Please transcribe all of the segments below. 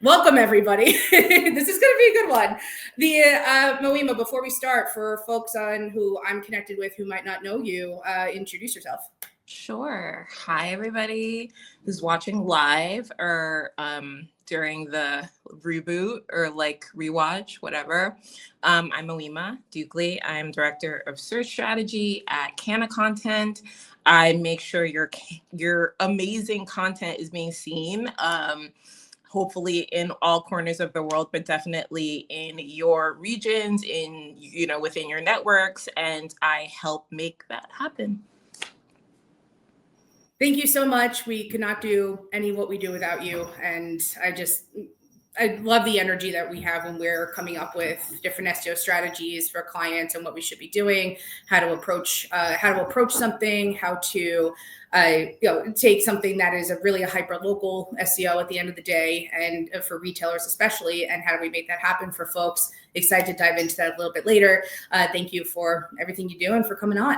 Welcome, everybody. This is going to be a good one. Moeima, before we start, for folks on who I'm connected with who might not know you, introduce yourself. Sure. Hi, everybody who's watching live or during the reboot or like rewatch, whatever. I'm Moeima Dukuly. I'm Director of Search Strategy at CannaContent. I make sure your amazing content is being seen. Hopefully in all corners of the world, but definitely in your regions, within your networks, and I help make that happen. Thank you so much. We could not do any of what we do without you, and I love the energy that we have when we're coming up with different SEO strategies for clients and what we should be doing, how to approach something, how to take something that is really a hyper-local SEO at the end of the day, and for retailers especially, and how do we make that happen for folks. Excited to dive into that a little bit later. Thank you for everything you do and for coming on.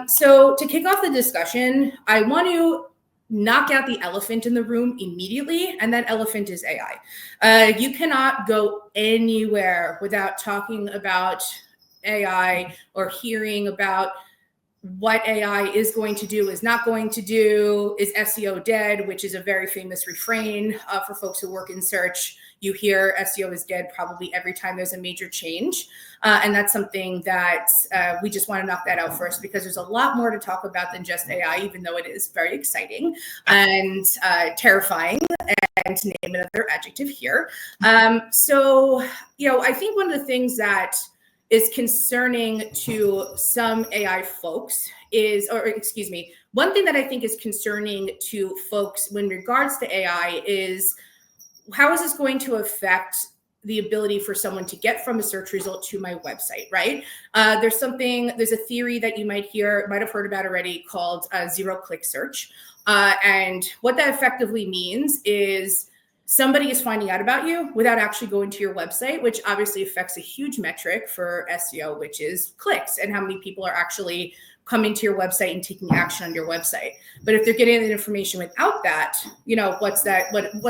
So to kick off the discussion, I want to knock out the elephant in the room immediately, and that elephant is AI. You cannot go anywhere without talking about AI or hearing about what AI is going to do, is not going to do, is SEO dead, which is a very famous refrain for folks who work in search. You hear SEO is dead probably every time there's a major change. And that's something that we just want to knock that out first, because there's a lot more to talk about than just AI, even though it is very exciting and terrifying, and to name another adjective here. I think one of the things that is concerning to some AI folks one thing that I think is concerning to folks when regards to AI is, how is this going to affect the ability for someone to get from a search result to my website, right? There's a theory that you might have heard about already called zero-click search. And what that effectively means is somebody is finding out about you without actually going to your website, which obviously affects a huge metric for SEO, which is clicks and how many people are actually coming to your website and taking action on your website. But if they're getting the information without that, what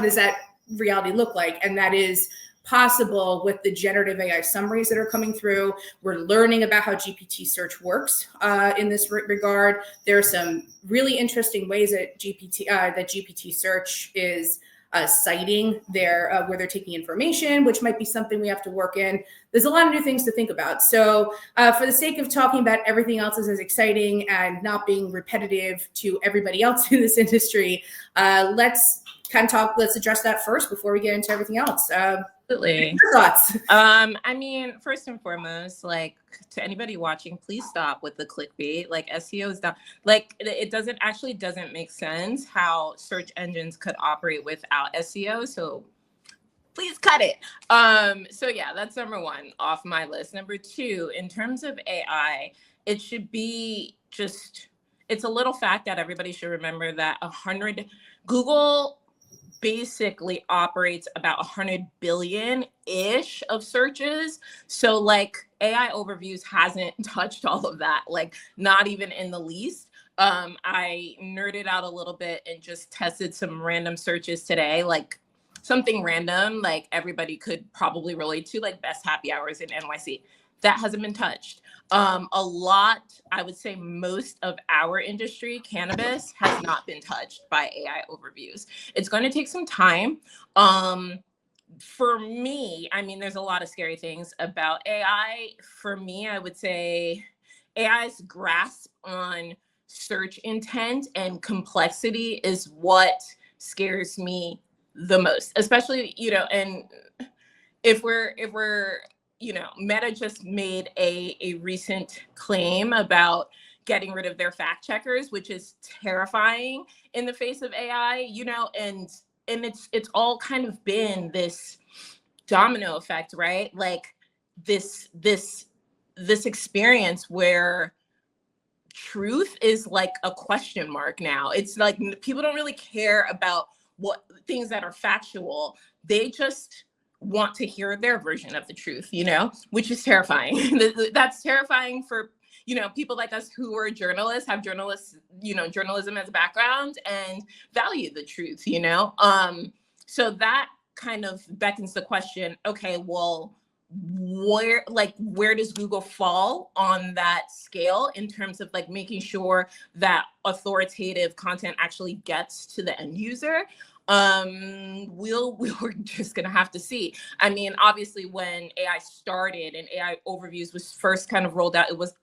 does that reality look like? And that is possible with the generative AI summaries that are coming through. We're learning about how GPT search works in this regard. There are some really interesting ways that GPT search is citing where they're taking information, which might be something we have to work in. There's a lot of new things to think about. So for the sake of talking about everything else is as exciting and not being repetitive to everybody else in this industry, let's address that first before we get into everything else. Absolutely. Your thoughts? First and foremost, to anybody watching, please stop with the clickbait. SEO is not it doesn't make sense how search engines could operate without SEO. So please cut it. That's number one off my list. Number two, in terms of AI, it should be it's a little fact that everybody should remember that Google basically operates about 100 billion-ish of searches. So AI overviews hasn't touched all of that, not even in the least. I nerded out a little bit and just tested some random searches today, something random, everybody could probably relate to, best happy hours in NYC. That hasn't been touched. I would say most of our industry, cannabis, has not been touched by AI overviews. It's going to take some time. For me, there's a lot of scary things about AI. For me, I would say AI's grasp on search intent and complexity is what scares me the most, especially, and if we're Meta just made a recent claim about getting rid of their fact checkers, which is terrifying in the face of AI, and it's all kind of been this domino effect, right? This experience where truth is a question mark now. It's people don't really care about what things that are factual. They just want to hear their version of the truth, which is terrifying. That's terrifying for, people like us who are journalists, have journalism as a background and value the truth, So that kind of beckons the question, okay, well, where does Google fall on that scale in terms of like making sure that authoritative content actually gets to the end user? We're just gonna have to see. I mean, obviously when AI started and AI overviews was first kind of rolled out, it was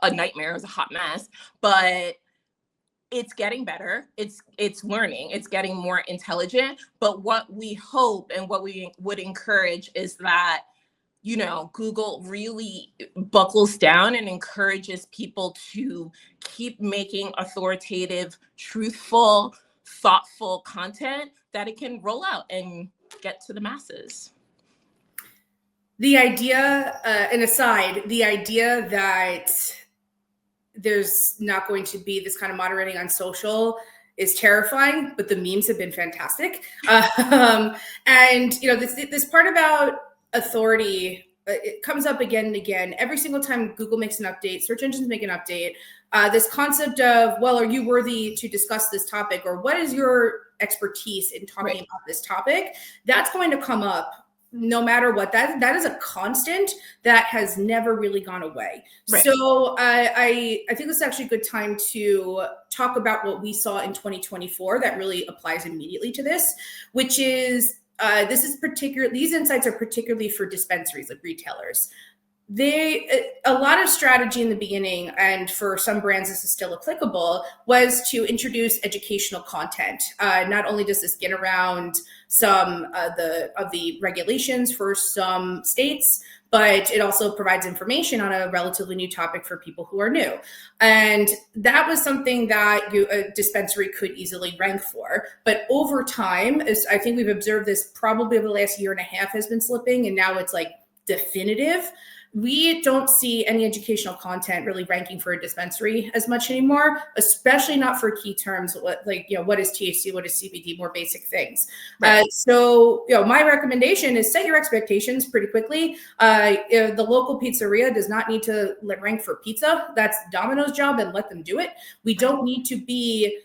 a nightmare, it was a hot mess, but it's getting better. It's learning, it's getting more intelligent. But what we hope and what we would encourage is that, you know, Google really buckles down and encourages people to keep making authoritative, truthful, thoughtful content that it can roll out and get to the masses. The idea, an aside, the idea that there's not going to be this kind of moderating on social is terrifying, but the memes have been fantastic. And, you know, this part about authority, it comes up again and again. Every single time Google makes an update, search engines make an update, this concept of, well, are you worthy to discuss this topic? Or what is your expertise in talking about this topic? That's going to come up no matter what. That is a constant that has never really gone away. Right. So I think this is actually a good time to talk about what we saw in 2024 that really applies immediately to this, which is these insights are particularly for dispensaries, like retailers. A lot of strategy in the beginning, and for some brands this is still applicable, was to introduce educational content. Not only does this get around some of the regulations for some states, but it also provides information on a relatively new topic for people who are new. And that was something that a dispensary could easily rank for. But over time, as I think we've observed this probably over the last year and a half has been slipping, and now it's like definitive. We don't see any educational content really ranking for a dispensary as much anymore, especially not for key terms like, you know, what is THC, what is CBD, more basic things. Right. So, you know, my recommendation is set your expectations pretty quickly. The local pizzeria does not need to rank for pizza. That's Domino's job, and let them do it. We don't need to be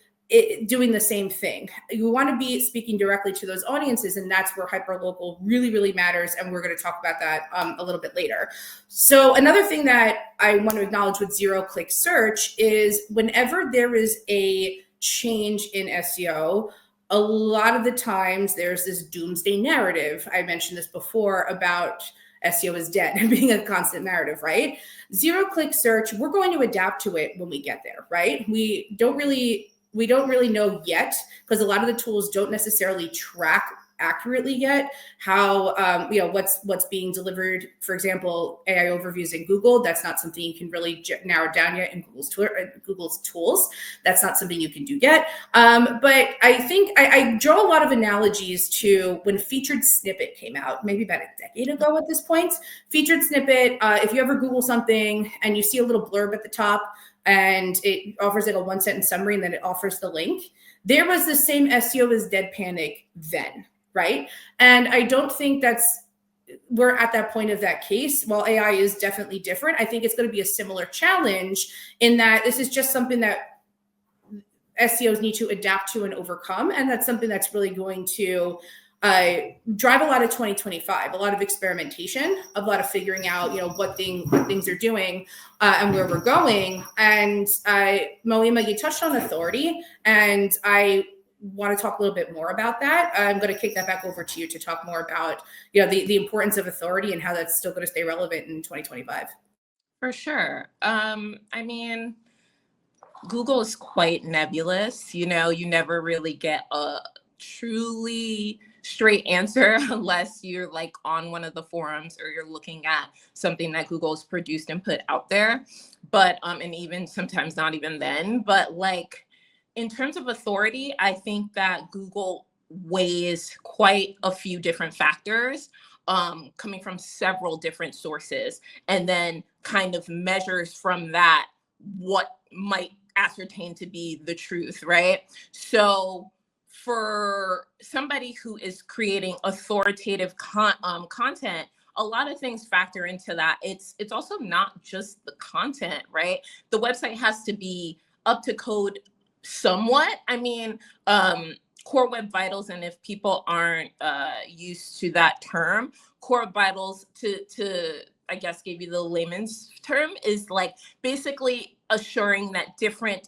doing the same thing. You want to be speaking directly to those audiences, and that's where hyperlocal really, really matters. And we're going to talk about that a little bit later. So another thing that I want to acknowledge with zero-click search is whenever there is a change in SEO, a lot of the times there's this doomsday narrative. I mentioned this before about SEO is dead and being a constant narrative, right? Zero-click search, we're going to adapt to it when we get there, right? We don't really know yet, because a lot of the tools don't necessarily track accurately yet how you know, what's being delivered. For example, AI overviews in Google, that's not something you can really narrow down yet in Google's tools. That's not something you can do yet. But I think I draw a lot of analogies to when featured snippet came out, maybe about a decade ago at this point. Featured snippet, if you ever Google something and you see a little blurb at the top, and it offers like a one-sentence summary, and then it offers the link. There was the same SEO is dead panic then, right? And I don't think we're at that point of that case. While AI is definitely different, I think it's going to be a similar challenge in that this is just something that SEOs need to adapt to and overcome. And that's something that's really going to drive a lot of 2025, a lot of experimentation, a lot of figuring out, you know, what things are doing and where we're going. And Moeima, you touched on authority, and I want to talk a little bit more about that. I'm going to kick that back over to you to talk more about, you know, the importance of authority and how that's still going to stay relevant in 2025. For sure. I mean, Google is quite nebulous. You know, you never really get a truly straight answer unless you're like on one of the forums or you're looking at something that Google's produced and put out there. But and even sometimes not even then. But like in terms of authority, I think that Google weighs quite a few different factors coming from several different sources, and then kind of measures from that what might ascertain to be the truth, right? So for somebody who is creating authoritative content, a lot of things factor into that. It's also not just the content, right? The website has to be up to code somewhat. I mean, core web vitals, and if people aren't used to that term, core vitals, to I guess give you the layman's term, is like basically assuring that different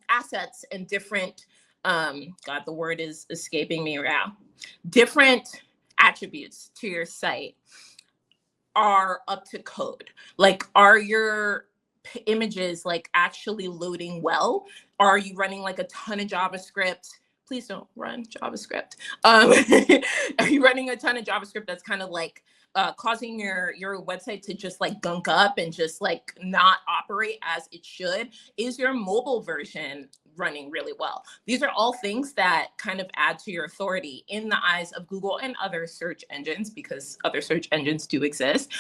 assets and different God, the word is escaping me now, different attributes to your site are up to code. Like, are your images like actually loading well? Are you running like a ton of JavaScript? Please don't run JavaScript. Are you running a ton of JavaScript that's kind of like causing your website to just like gunk up and just like not operate as it should? Is your mobile version running really well? These are all things that kind of add to your authority in the eyes of Google and other search engines, because other search engines do exist,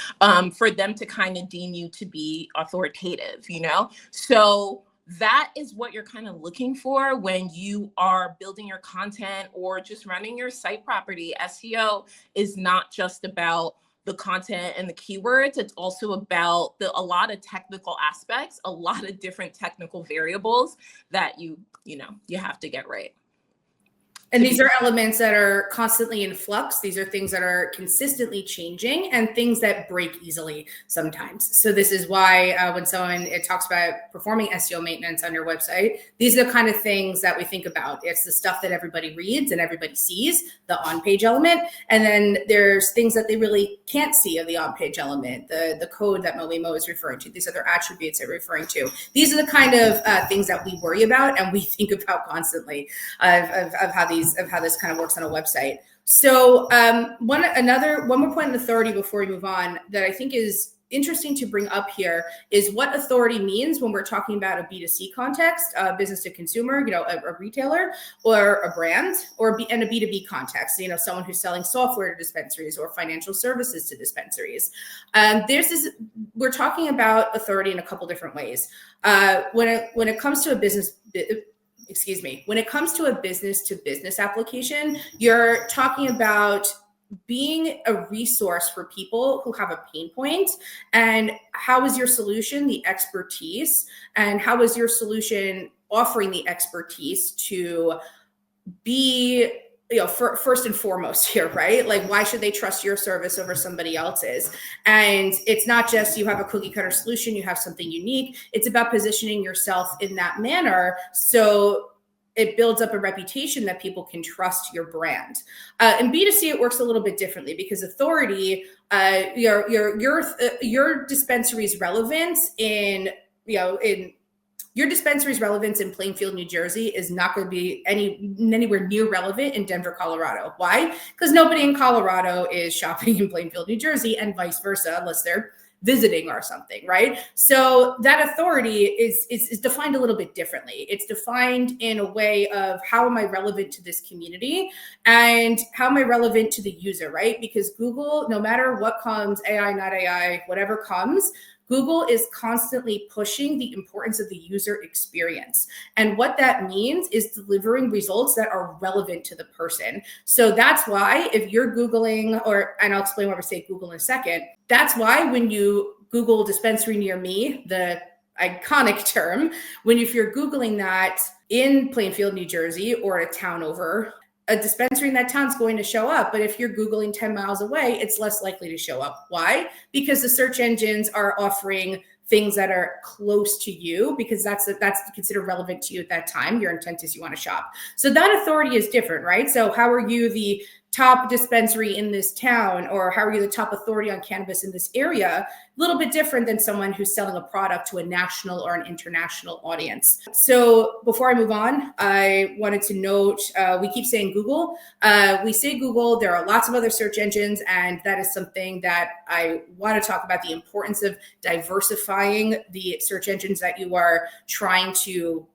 for them to kind of deem you to be authoritative, you know? So that is what you're kind of looking for when you are building your content or just running your site property. SEO is not just about the content and the keywords. It's also about a lot of technical aspects, a lot of different technical variables that you have to get right. And these are elements that are constantly in flux. These are things that are consistently changing and things that break easily sometimes. So this is why when someone talks about performing SEO maintenance on your website, these are the kind of things that we think about. It's the stuff that everybody reads and everybody sees, the on-page element. And then there's things that they really can't see of the on-page element, the code that Moeima is referring to, these other attributes they're referring to. These are the kind of things that we worry about and we think about constantly of how this kind of works on a website. So one more point on authority before we move on that I think is interesting to bring up here is what authority means when we're talking about a B2C context, business to consumer, a retailer or a brand, and a B2B context, someone who's selling software to dispensaries or financial services to dispensaries. We're talking about authority in a couple different ways. When it comes to a business to business application, you're talking about being a resource for people who have a pain point. And how is your solution the expertise? And how is your solution offering the expertise to be, first and foremost here, right? Like, why should they trust your service over somebody else's? And it's not just you have a cookie cutter solution, you have something unique. It's about positioning yourself in that manner so it builds up a reputation that people can trust your brand. In B2C, it works a little bit differently because authority, your dispensary's relevance in Plainfield, New Jersey is not going to be anywhere near relevant in Denver, Colorado. Why? Because nobody in Colorado is shopping in Plainfield, New Jersey, and vice versa, unless they're visiting or something, right? So that authority is defined a little bit differently. It's defined in a way of how am I relevant to this community and how am I relevant to the user, right? Because Google, no matter what comes, AI, not AI, whatever comes, Google is constantly pushing the importance of the user experience. And what that means is delivering results that are relevant to the person. So that's why if you're Googling, and I'll explain why we say Google in a second, that's why when you Google dispensary near me, the iconic term, if you're Googling that in Plainfield, New Jersey, or a town over, a dispensary in that town is going to show up. But if you're Googling 10 miles away, it's less likely to show up. Why? Because the search engines are offering things that are close to you because that's considered relevant to you at that time. Your intent is you want to shop. So that authority is different, right? So how are you the top dispensary in this town, or how are you the top authority on cannabis in this area? A little bit different than someone who's selling a product to a national or an international audience. So before I move on, I wanted to note, we keep saying Google. We say Google, there are lots of other search engines, and that is something that I want to talk about, the importance of diversifying the search engines that you are trying to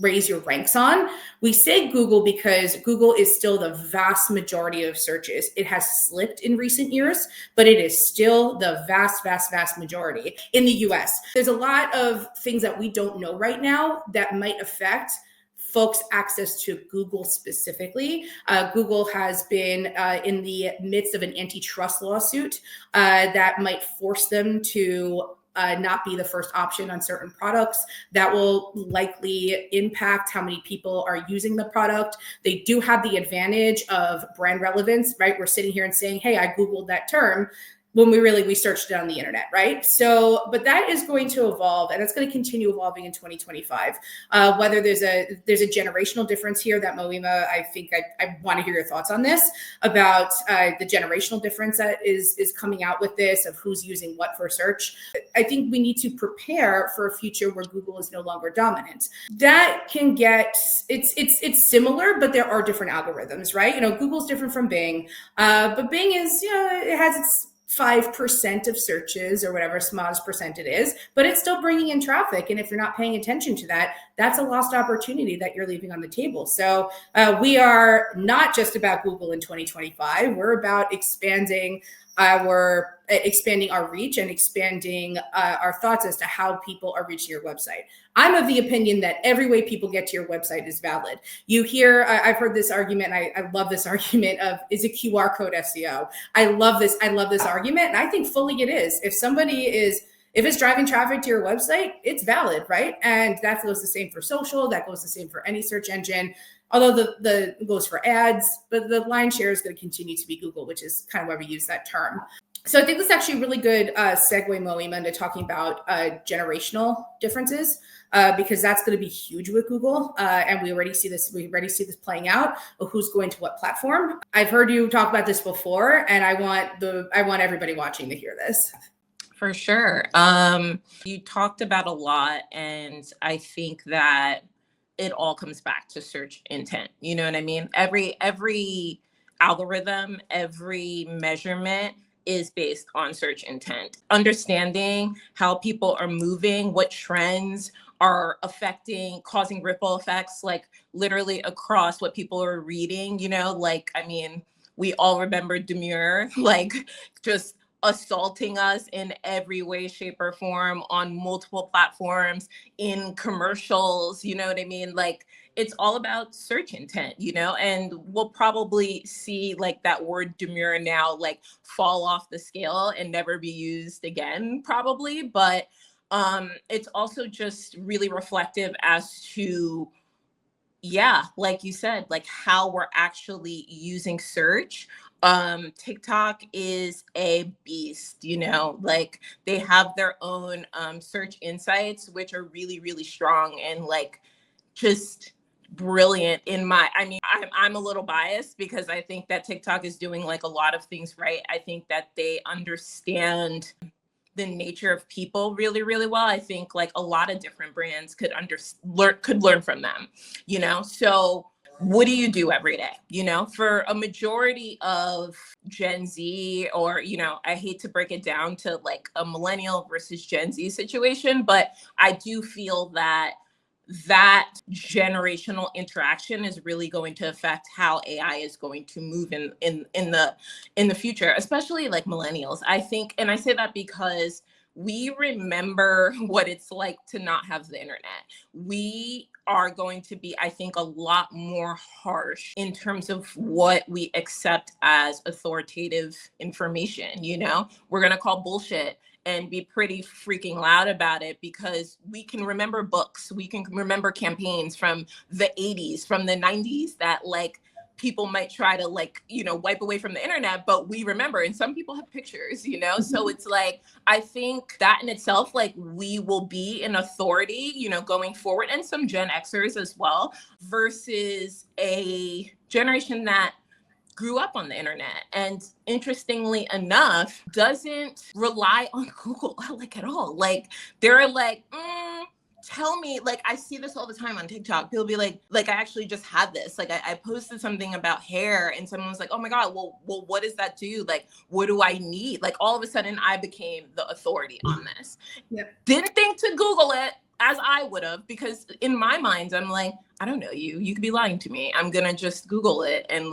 raise your ranks on. We say Google because Google is still the vast majority of searches. It has slipped in recent years, but it is still the vast, vast, vast majority in the US. There's a lot of things that we don't know right now that might affect folks' access to Google specifically. Google has been in the midst of an antitrust lawsuit that might force them to not be the first option on certain products. That will likely impact how many people are using the product. They do have the advantage of brand relevance, right? We're sitting here and saying, hey, I Googled that term, when we searched it on the internet, right? So, but that is going to evolve, and it's going to continue evolving in 2025. Whether there's a generational difference here that Moeima, I think I want to hear your thoughts on this about the generational difference that is coming out with this, of who's using what for search. I think we need to prepare for a future where Google is no longer dominant. That can get it's similar, but there are different algorithms, right? Google's different from Bing, but Bing is it has its 5% of searches or whatever smallest percent it is, but it's still bringing in traffic. And if you're not paying attention to that, that's a lost opportunity that you're leaving on the table. So we are not just about Google in 2025. We're about expanding our reach and expanding our thoughts as to how people are reaching your website. I'm of the opinion that every way people get to your website is valid. You hear, I've heard this argument. I love this argument of, is a QR code SEO? I love this argument. And I think fully it is. If it's driving traffic to your website, it's valid, right? And that goes the same for social. That goes the same for any search engine. Although the goes for ads, but the lion's share is going to continue to be Google, which is kind of why we use that term. So I think this is actually a really good segue, Moeima, into talking about generational differences, because that's going to be huge with Google, and we already see this playing out of who's going to what platform. I've heard you talk about this before, and I want everybody watching to hear this. For sure. You talked about a lot, and I think that it all comes back to search intent. You know what I mean? Every algorithm, every measurement is based on search intent. Understanding how people are moving, what trends are causing ripple effects, like literally across what people are reading, we all remember Demure, just assaulting us in every way, shape, or form on multiple platforms, in commercials, you know what I mean? It's all about search intent, and we'll probably see that word demure now fall off the scale and never be used again, probably. But it's also just really reflective as to, like you said, how we're actually using search. TikTok is a beast, they have their own search insights, which are really, really strong and just brilliant I'm a little biased because I think that TikTok is doing a lot of things right. I think that they understand the nature of people really, really well. I think a lot of different brands could learn from them, So what do you do every day? For a majority of Gen Z, or, I hate to break it down to a millennial versus Gen Z situation, but I do feel that generational interaction is really going to affect how AI is going to move in the future, especially millennials. I think, and I say that because we remember what it's like to not have the internet. We are going to be, I think, a lot more harsh in terms of what we accept as authoritative information. We're going to call bullshit and be pretty freaking loud about it because we can remember books. We can remember campaigns from the 80s, from the 90s that people might try to wipe away from the internet, but we remember, and some people have pictures, so it's I think that in itself, we will be an authority, going forward, and some Gen Xers as well, versus a generation that grew up on the internet and, interestingly enough, doesn't rely on Google at all. They're tell me, I see this all the time on TikTok. People be I actually just had this. I posted something about hair and someone was like, oh my God, well, what does that do? What do I need? All of a sudden I became the authority on this. Yep. Didn't think to Google it as I would have, because in my mind, I'm I don't know you. You could be lying to me. I'm going to just Google it and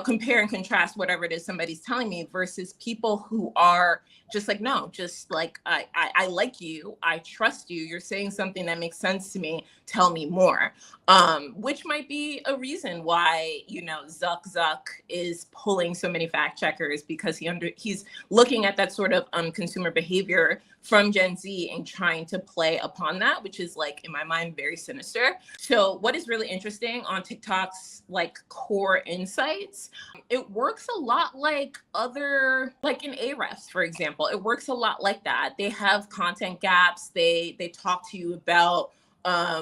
compare and contrast whatever it is somebody's telling me versus people who are just like, no, just like, I like you, I trust you, you're saying something that makes sense to me, tell me more. Which might be a reason why, Zuck is pulling so many fact checkers, because he's looking at that sort of consumer behavior from Gen Z and trying to play upon that, which is like, in my mind, very sinister. So what is really interesting on TikTok's like core insights, it works a lot like like in Ahrefs, for example, it works a lot like that. They have content gaps. They talk to you about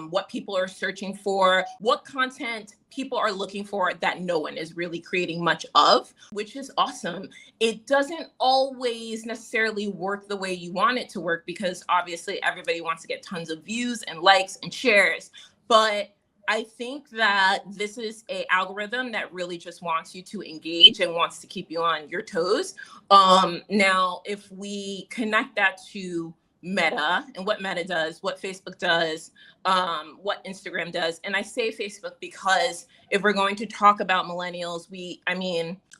what people are searching for, what content people are looking for that no one is really creating much of, which is awesome. It doesn't always necessarily work the way you want it to work, because obviously everybody wants to get tons of views and likes and shares. But I think that this is an algorithm that really just wants you to engage and wants to keep you on your toes. Now, if we connect that to Meta and what Meta does, what Facebook does, what Instagram does. And I say Facebook because if we're going to talk about millennials,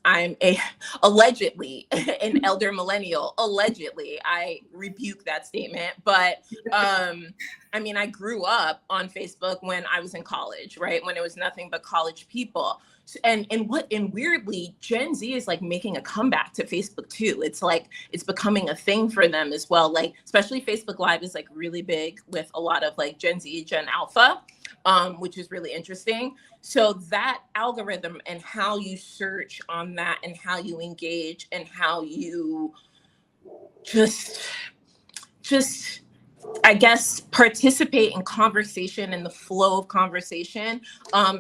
I'm allegedly an elder millennial. Allegedly, I rebuke that statement. But I grew up on Facebook when I was in college, right? When it was nothing but college people. And weirdly, Gen Z is like making a comeback to Facebook too. It's like, it's becoming a thing for them as well. Like, especially Facebook Live is like really big with a lot of like Gen Z, Gen Alpha, which is really interesting. So that algorithm and how you search on that and how you engage and how you just I guess, participate in conversation and the flow of conversation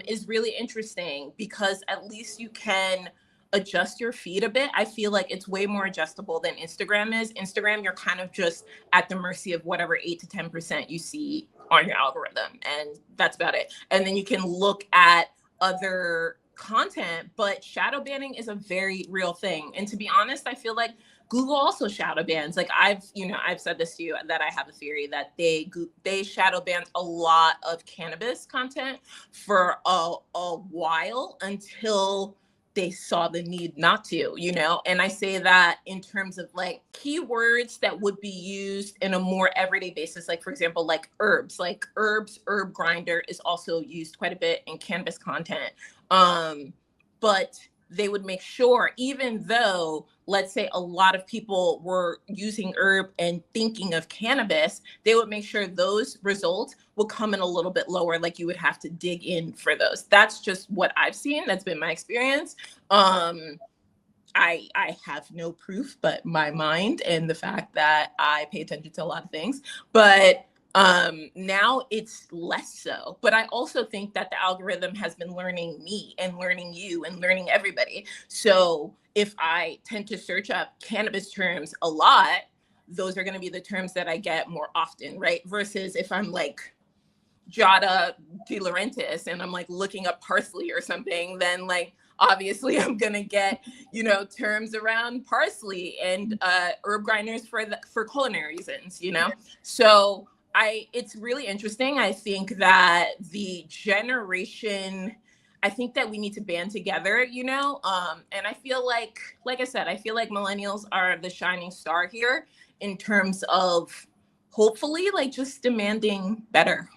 is really interesting, because at least you can adjust your feed a bit. I feel like it's way more adjustable than Instagram is. Instagram, you're kind of just at the mercy of whatever 8 to 10% you see on your algorithm. And that's about it. And then you can look at other content, but shadow banning is a very real thing. And to be honest, I feel like Google also shadow bans. Like I've said this to you, that I have a theory that they shadow banned a lot of cannabis content for a while until they saw the need not to, and I say that in terms of like keywords that would be used in a more everyday basis. Like, for example, like herbs, herb grinder is also used quite a bit in cannabis content. But they would make sure, even though, let's say, a lot of people were using herb and thinking of cannabis, they would make sure those results will come in a little bit lower. Like you would have to dig in for those. That's just what I've seen. That's been my experience. I have no proof but my mind and the fact that I pay attention to a lot of things. But now it's less so. But I also think that the algorithm has been learning me and learning you and learning everybody. So if I tend to search up cannabis terms a lot, those are going to be the terms that I get more often, right? Versus if I'm like Jada De Laurentiis and I'm like looking up parsley or something, then like obviously I'm gonna get terms around parsley and herb grinders for culinary reasons, So it's really interesting. I think that the generation, I think that we need to band together, and I feel like I said, I feel like millennials are the shining star here in terms of hopefully like just demanding better.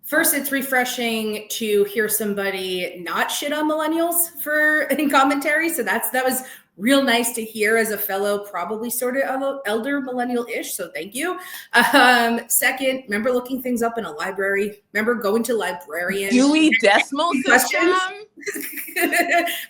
First, it's refreshing to hear somebody not shit on millennials in commentary. So that was real nice to hear as a fellow, probably sort of elder millennial-ish. So thank you. Second, remember looking things up in a library? Remember going to librarians? Dewey Decimal System?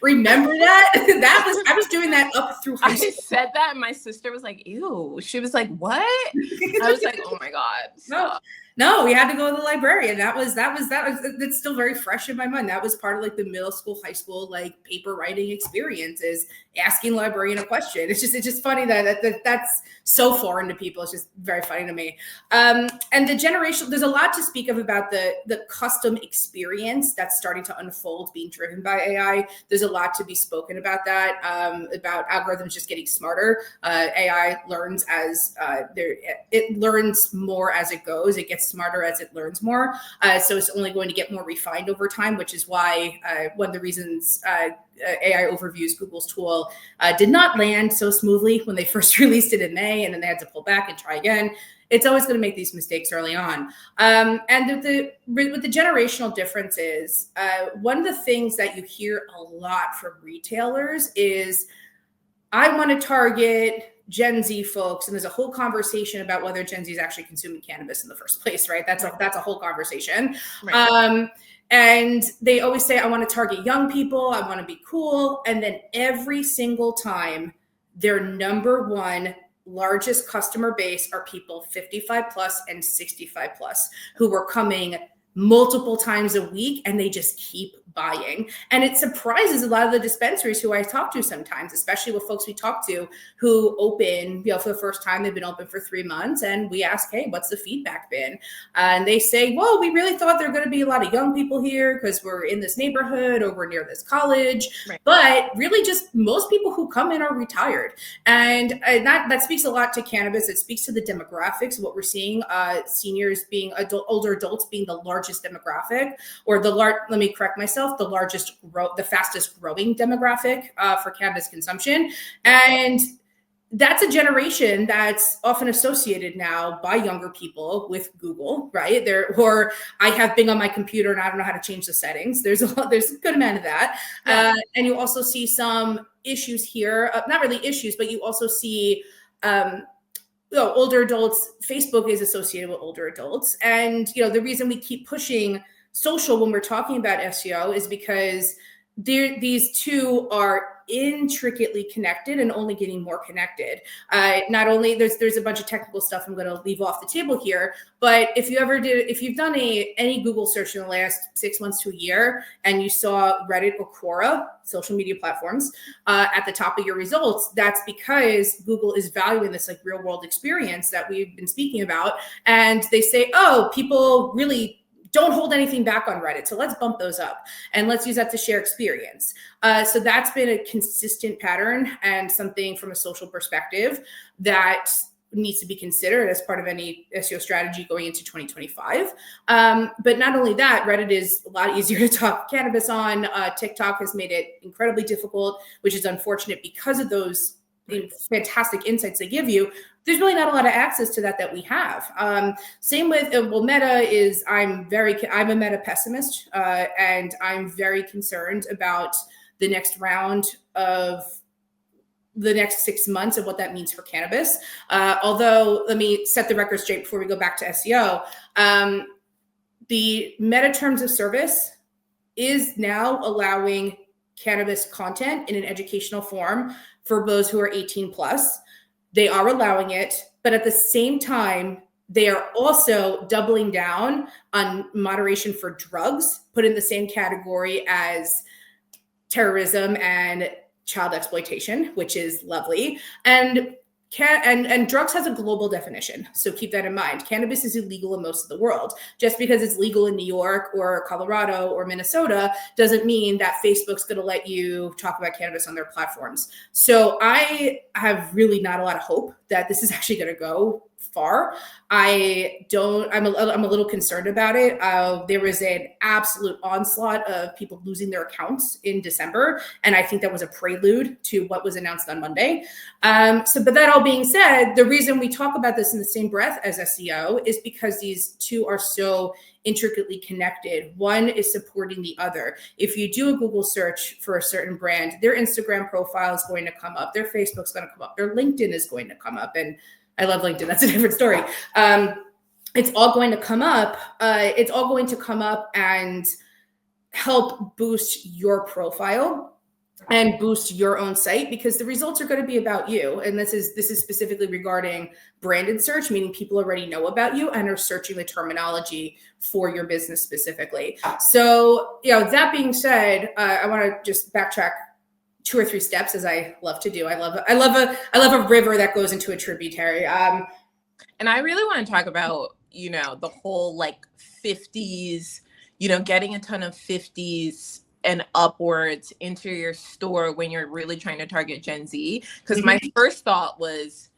Remember that? I was doing that up through high school. I said that and my sister was like, ew. She was like, what? I was like, oh my God. Stop. No, we had to go to the librarian. It's still very fresh in my mind. That was part of like the middle school, high school, like paper writing experience, is asking librarian a question. It's just funny that's so foreign to people. It's just very funny to me. And the generation, there's a lot to speak of about the custom experience that's starting to unfold, being driven by AI. There's a lot to be spoken about that, about algorithms just getting smarter. AI learns it learns more as it goes. It gets gets smarter as it learns more. So it's only going to get more refined over time, which is why one of the reasons AI Overviews, Google's tool, did not land so smoothly when they first released it in May, and then they had to pull back and try again. It's always going to make these mistakes early on. And with the generational differences, one of the things that you hear a lot from retailers is, I want to target Gen Z folks, and there's a whole conversation about whether Gen Z is actually consuming cannabis in the first place, right? That's a whole conversation. Right. And they always say, I want to target young people, I want to be cool. And then every single time, their number one largest customer base are people 55 plus and 65 plus who were coming multiple times a week, and they just keep buying. And it surprises a lot of the dispensaries who I talk to sometimes, especially with folks we talk to who open, for the first time. They've been open for 3 months, and we ask, hey, what's the feedback been? And they say, well, we really thought there are going to be a lot of young people here because we're in this neighborhood or we're near this college. Right. But really, just most people who come in are retired. And that speaks a lot to cannabis. It speaks to the demographics, what we're seeing, seniors being older adults being the largest demographic, or let me correct myself, the fastest growing demographic for cannabis consumption. And that's a generation that's often associated now by younger people with Google, right? Or I have Bing on my computer and I don't know how to change the settings. There's a good amount of that. Yeah. And you also see some issues here, not really issues, but you also see older adults. Facebook is associated with older adults. And, the reason we keep pushing social when we're talking about SEO is because these two are intricately connected and only getting more connected. Not only there's a bunch of technical stuff I'm going to leave off the table here, but if you've done any Google search in the last 6 months to a year and you saw Reddit or Quora, social media platforms, at the top of your results, that's because Google is valuing this real world experience that we've been speaking about. And they say, oh, people really don't hold anything back on Reddit, so let's bump those up and let's use that to share experience. So that's been a consistent pattern and something from a social perspective that needs to be considered as part of any SEO strategy going into 2025. But not only that, Reddit is a lot easier to talk cannabis on. TikTok has made it incredibly difficult, which is unfortunate because of those fantastic insights they give you. There's really not a lot of access to that we have. Same with, Meta is, I'm a Meta pessimist, and I'm very concerned about the next round of the next 6 months of what that means for cannabis. Although, let me set the record straight before we go back to SEO. The Meta terms of service is now allowing cannabis content in an educational form for those who are 18 plus. They are allowing it, but at the same time, they are also doubling down on moderation for drugs, put in the same category as terrorism and child exploitation, which is lovely. And drugs has a global definition, so keep that in mind. Cannabis is illegal in most of the world. Just because it's legal in New York or Colorado or Minnesota doesn't mean that Facebook's going to let you talk about cannabis on their platforms. So I have really not a lot of hope that this is actually going to go far. I'm a little concerned about it. There was an absolute onslaught of people losing their accounts in December, and I think that was a prelude to what was announced on Monday. But that all being said, the reason we talk about this in the same breath as SEO is because these two are so intricately connected. One is supporting the other. If you do a Google search for a certain brand, their Instagram profile is going to come up, their Facebook's going to come up, their LinkedIn is going to come up, and I love LinkedIn. That's a different story. It's all going to come up. It's all going to come up and help boost your profile and boost your own site, because the results are going to be about you. And this is specifically regarding branded search, meaning people already know about you and are searching the terminology for your business specifically. So, that being said, I want to just backtrack 2 or 3 steps, as I love to do. I love a river that goes into a tributary. And I really want to talk about, the whole 50s, getting a ton of 50s and upwards into your store when you're really trying to target Gen Z. Because my first thought was,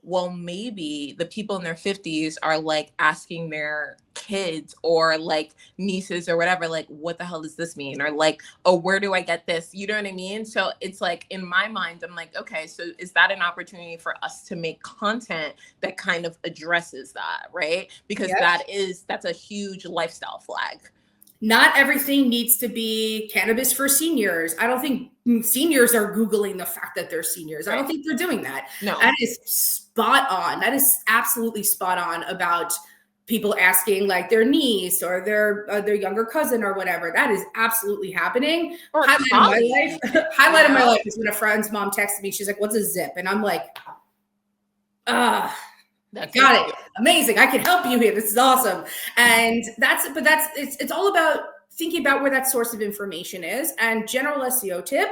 well, maybe the people in their 50s are like asking their kids or like nieces or whatever, like, what the hell does this mean? Or like, oh, where do I get this? You know what I mean? So it's like, in my mind, I'm like, okay, so is that an opportunity for us to make content that kind of addresses that, right? Because Yes. that's a huge lifestyle flag. Not everything needs to be cannabis for seniors. I don't think seniors are Googling the fact that they're seniors. I don't think they're doing that. No. That is spot on. That is absolutely spot on about people asking like their niece or their younger cousin or whatever. That is absolutely happening. Or Highlight of my life. Highlight of my life is when a friend's mom texted me. She's like, "What's a zip?" And I'm like, got it. Amazing. I can help you here. This is awesome. And it's all about thinking about where that source of information is. And general SEO tip,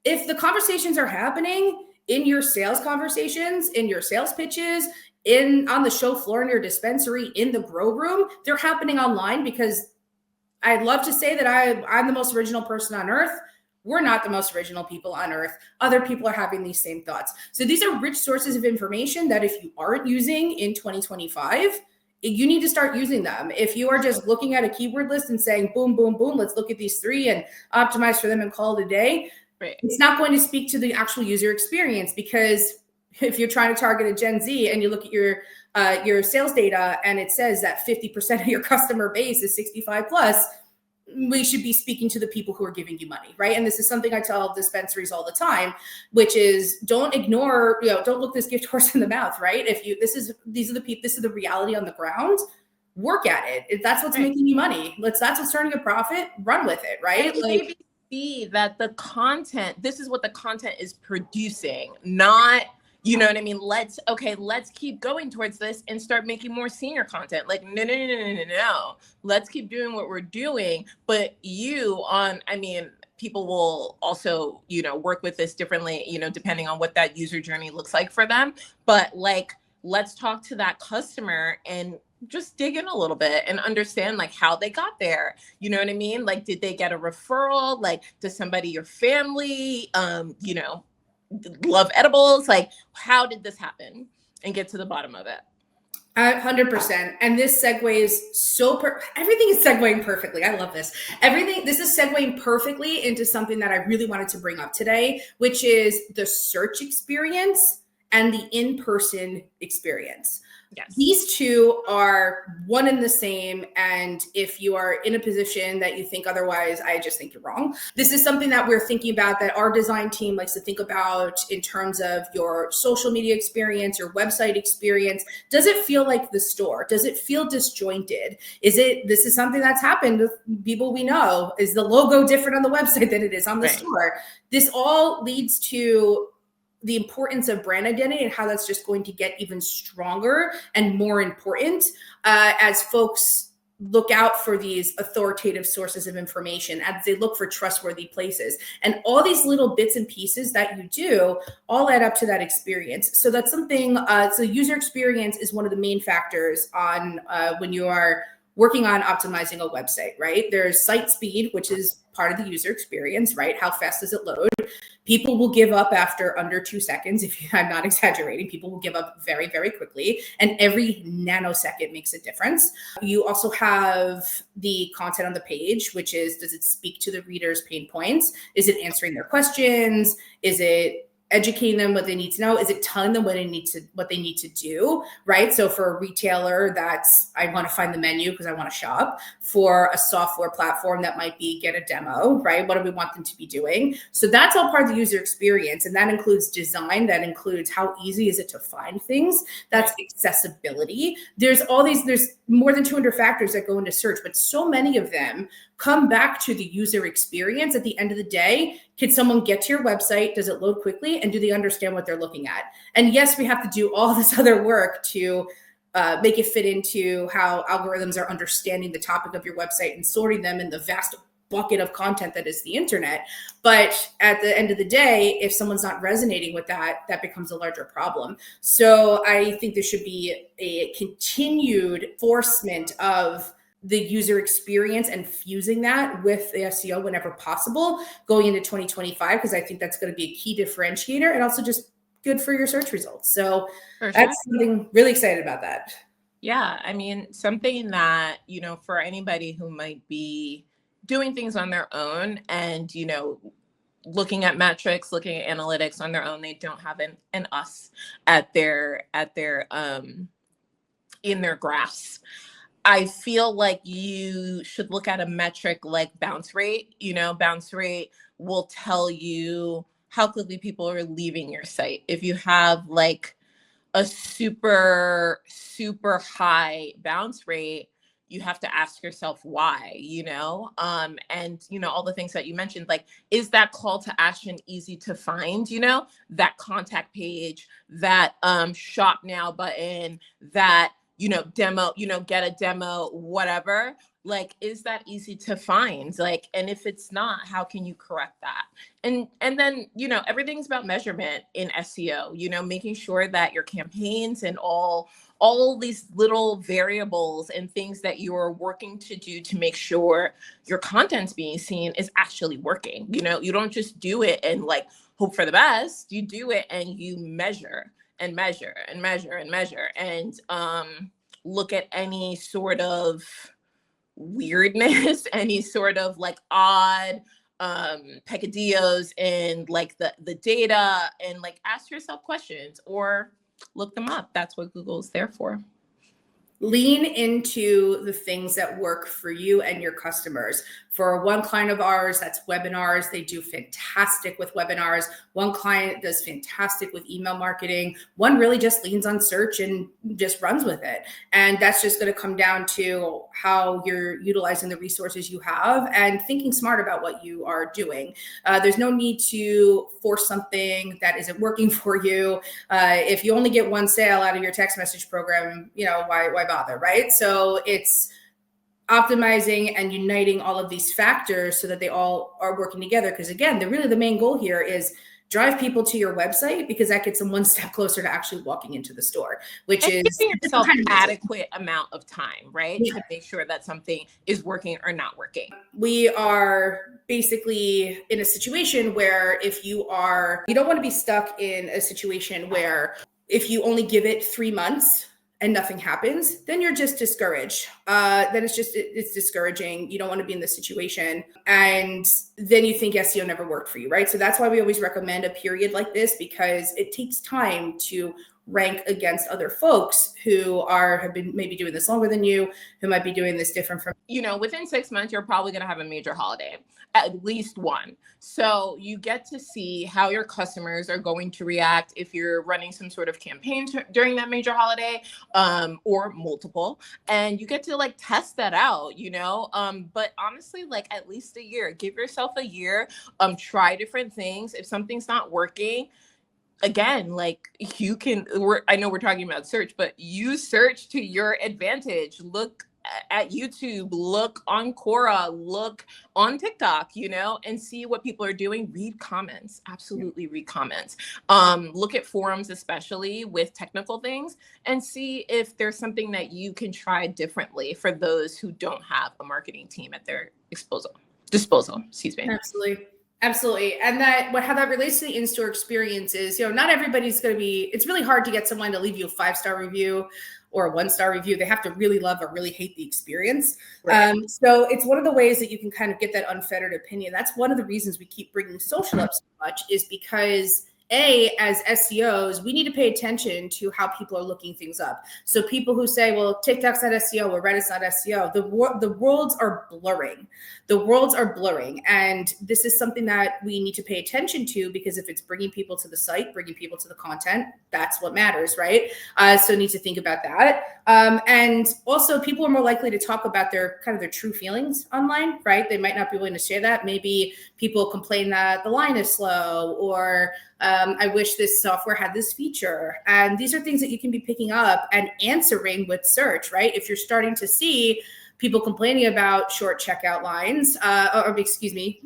if the conversations are happening in your sales conversations, in your sales pitches, on the show floor, in your dispensary, in the grow room, they're happening online, because I'd love to say that I'm the most original person on earth. We're not the most original people on earth. Other people are having these same thoughts. So these are rich sources of information that if you aren't using in 2025, you need to start using them. If you are just looking at a keyword list and saying, boom, boom, boom, let's look at these 3 and optimize for them and call it a day, it's not going to speak to the actual user experience. Because if you're trying to target a Gen Z and you look at your sales data and it says that 50% of your customer base is 65 plus, we should be speaking to the people who are giving you money, right? And this is something I tell dispensaries all the time, which is don't ignore, don't look this gift horse in the mouth, right? This is the reality on the ground. Work at it. If that's what's making you money, that's what's turning a profit, run with it, right? And maybe see that the content, this is what the content is producing, not, you know what I mean? Let's keep going towards this and start making more senior content. Like, no. Let's keep doing what we're doing. But people will also, work with this differently, depending on what that user journey looks like for them. But like, let's talk to that customer and just dig in a little bit and understand like how they got there. You know what I mean? Like, did they get a referral? Like, does somebody, your family, love edibles? Like, how did this happen? And get to the bottom of it. 100%. And this segues everything is segueing perfectly. I love this. This is segueing perfectly into something that I really wanted to bring up today, which is the search experience and the in-person experience. Yes. These two are one and the same. And if you are in a position that you think otherwise, I just think you're wrong. This is something that we're thinking about, that our design team likes to think about in terms of your social media experience, your website experience. Does it feel like the store? Does it feel disjointed? This is something that's happened with people we know. Is the logo different on the website than it is on the store? This all leads to the importance of brand identity and how that's just going to get even stronger and more important as folks look out for these authoritative sources of information, as they look for trustworthy places. And all these little bits and pieces that you do all add up to that experience. So that's something, so user experience is one of the main factors on when you are working on optimizing a website, right? There's site speed, which is part of the user experience, right? How fast does it load? People will give up after under 2 seconds. I'm not exaggerating. People will give up very, very quickly. And every nanosecond makes a difference. You also have the content on the page, which is, does it speak to the reader's pain points? Is it answering their questions? Is it educating them what they need to know? Is it telling them what they need to do, right? So for a retailer, that's, I want to find the menu because I want to shop. For a software platform, that might be get a demo, right? What do we want them to be doing? So that's all part of the user experience. And that includes design. That includes how easy is it to find things. That's accessibility. There's more than 200 factors that go into search, but so many of them come back to the user experience. At the end of the day, can someone get to your website? Does it load quickly? And do they understand what they're looking at? And yes, we have to do all this other work to make it fit into how algorithms are understanding the topic of your website and sorting them in the vast bucket of content that is the internet. But at the end of the day, if someone's not resonating with that, that becomes a larger problem. So I think there should be a continued enforcement of the user experience and fusing that with the SEO whenever possible going into 2025, because I think that's going to be a key differentiator, and also just good for your search results. So For sure. that's something really excited about that. Yeah, I mean, something that, for anybody who might be doing things on their own and, looking at metrics, looking at analytics on their own, they don't have an us at their in their grasp. I feel like you should look at a metric like bounce rate. Bounce rate will tell you how quickly people are leaving your site. If you have like a super, super high bounce rate, you have to ask yourself why, and all the things that you mentioned, like, is that call to action easy to find, that contact page, that shop now button, that, demo, get a demo, whatever, like, is that easy to find? Like, and if it's not, how can you correct that? And then, everything's about measurement in SEO, making sure that your campaigns and all these little variables and things that you are working to do to make sure your content's being seen is actually working. You don't just do it and like hope for the best. You do it and you measure and measure and measure and measure and look at any sort of weirdness, any sort of like odd peccadillos and like the data, and like ask yourself questions or look them up. That's what Google's there for. Lean into the things that work for you and your customers. For one client of ours, that's webinars. They do fantastic with webinars. One client does fantastic with email marketing. One really just leans on search and just runs with it. And that's just going to come down to how you're utilizing the resources you have and thinking smart about what you are doing. There's no need to force something that isn't working for you. If you only get one sale out of your text message program, why bother, right? So it's optimizing and uniting all of these factors so that they all are working together. Because again, the main goal here is drive people to your website, because that gets them one step closer to actually walking into the store, which and is giving yourself adequate amount of time, right? Yeah. To make sure that something is working or not working. We are basically in a situation where you don't want to be stuck in a situation where if you only give it 3 months and nothing happens, then you're just discouraged. Then it's discouraging. You don't want to be in this situation. And then you think SEO never worked for you, right? So that's why we always recommend a period like this, because it takes time to rank against other folks who have been maybe doing this longer than you, who might be doing this different from, within 6 months, you're probably going to have a major holiday, at least one. So you get to see how your customers are going to react if you're running some sort of campaign during that major holiday, or multiple, and you get to like test that out, but honestly, like at least a year, give yourself a year, try different things. If something's not working, again, like I know we're talking about search, but use search to your advantage. Look at YouTube, look on Quora, look on TikTok, and see what people are doing. Read comments, absolutely read comments. Look at forums, especially with technical things, and see if there's something that you can try differently for those who don't have a marketing team at their disposal, excuse me. Absolutely. And how that relates to the in-store experience is, not everybody's going to be, it's really hard to get someone to leave you a 5-star review or a 1-star review. They have to really love or really hate the experience. Right. So it's one of the ways that you can kind of get that unfettered opinion. That's one of the reasons we keep bringing social up so much, is because as SEOs, we need to pay attention to how people are looking things up. So people who say, well, TikTok's not SEO or Reddit's not SEO, the worlds are blurring. The worlds are blurring. And this is something that we need to pay attention to, because if it's bringing people to the site, bringing people to the content, that's what matters, right? So need to think about that. And also, people are more likely to talk about their true feelings online, right? They might not be willing to share that. Maybe people complain that the line is slow, or I wish this software had this feature. And these are things that you can be picking up and answering with search, right? If you're starting to see people complaining about short checkout lines,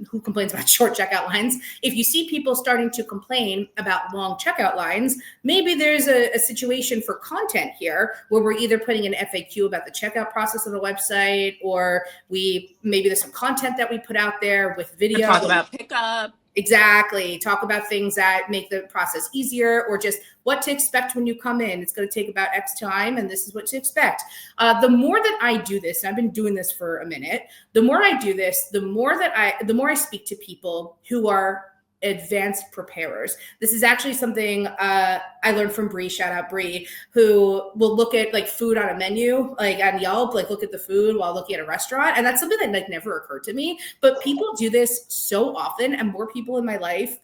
who complains about short checkout lines? If you see people starting to complain about long checkout lines, maybe there's a situation for content here where we're either putting an FAQ about the checkout process on the website, or maybe there's some content that we put out there with video. Talk about pickup. Exactly. Talk about things that make the process easier, or just what to expect when you come in. It's going to take about X time, and this is what to expect. The more that I do this, and I've been doing this for a minute, the more I do this, the more I speak to people who are advanced preparers. This is actually something I learned from Bree, shout out Bree, who will look at like food on a menu, like on Yelp, like look at the food while looking at a restaurant. And that's something that like never occurred to me, but people do this so often, and more people in my life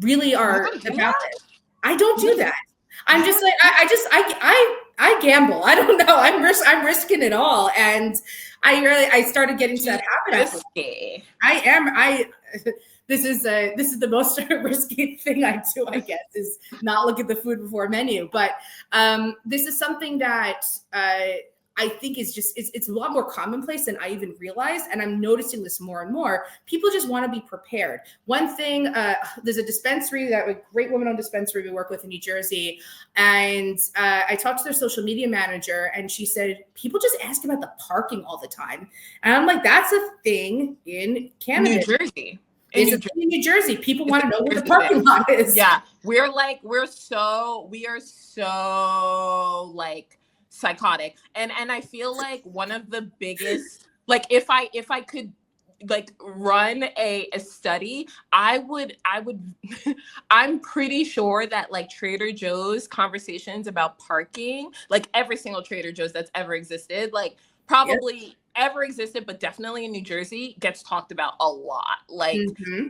really are about it. I don't do that. I'm just like, I gamble. I don't know. I'm risking it all. And I started getting to that habit. This is the most risky thing I do, I guess, is not look at the food before menu. But this is something that I think is just, it's a lot more commonplace than I even realized. And I'm noticing this more and more. People just want to be prepared. One thing, there's a dispensary, that a great woman-owned dispensary we work with in New Jersey. And I talked to their social media manager, and she said, people just ask about the parking all the time. And I'm like, that's a thing in Canada. New Jersey. In New Jersey, people want to know where the parking lot is. Yeah, we are so like psychotic, and I feel like one of the biggest, like if I could like run a study, I would I'm pretty sure that like Trader Joe's conversations about parking, like every single Trader Joe's that's ever existed, like probably ever existed, but definitely in New Jersey, gets talked about a lot. Like,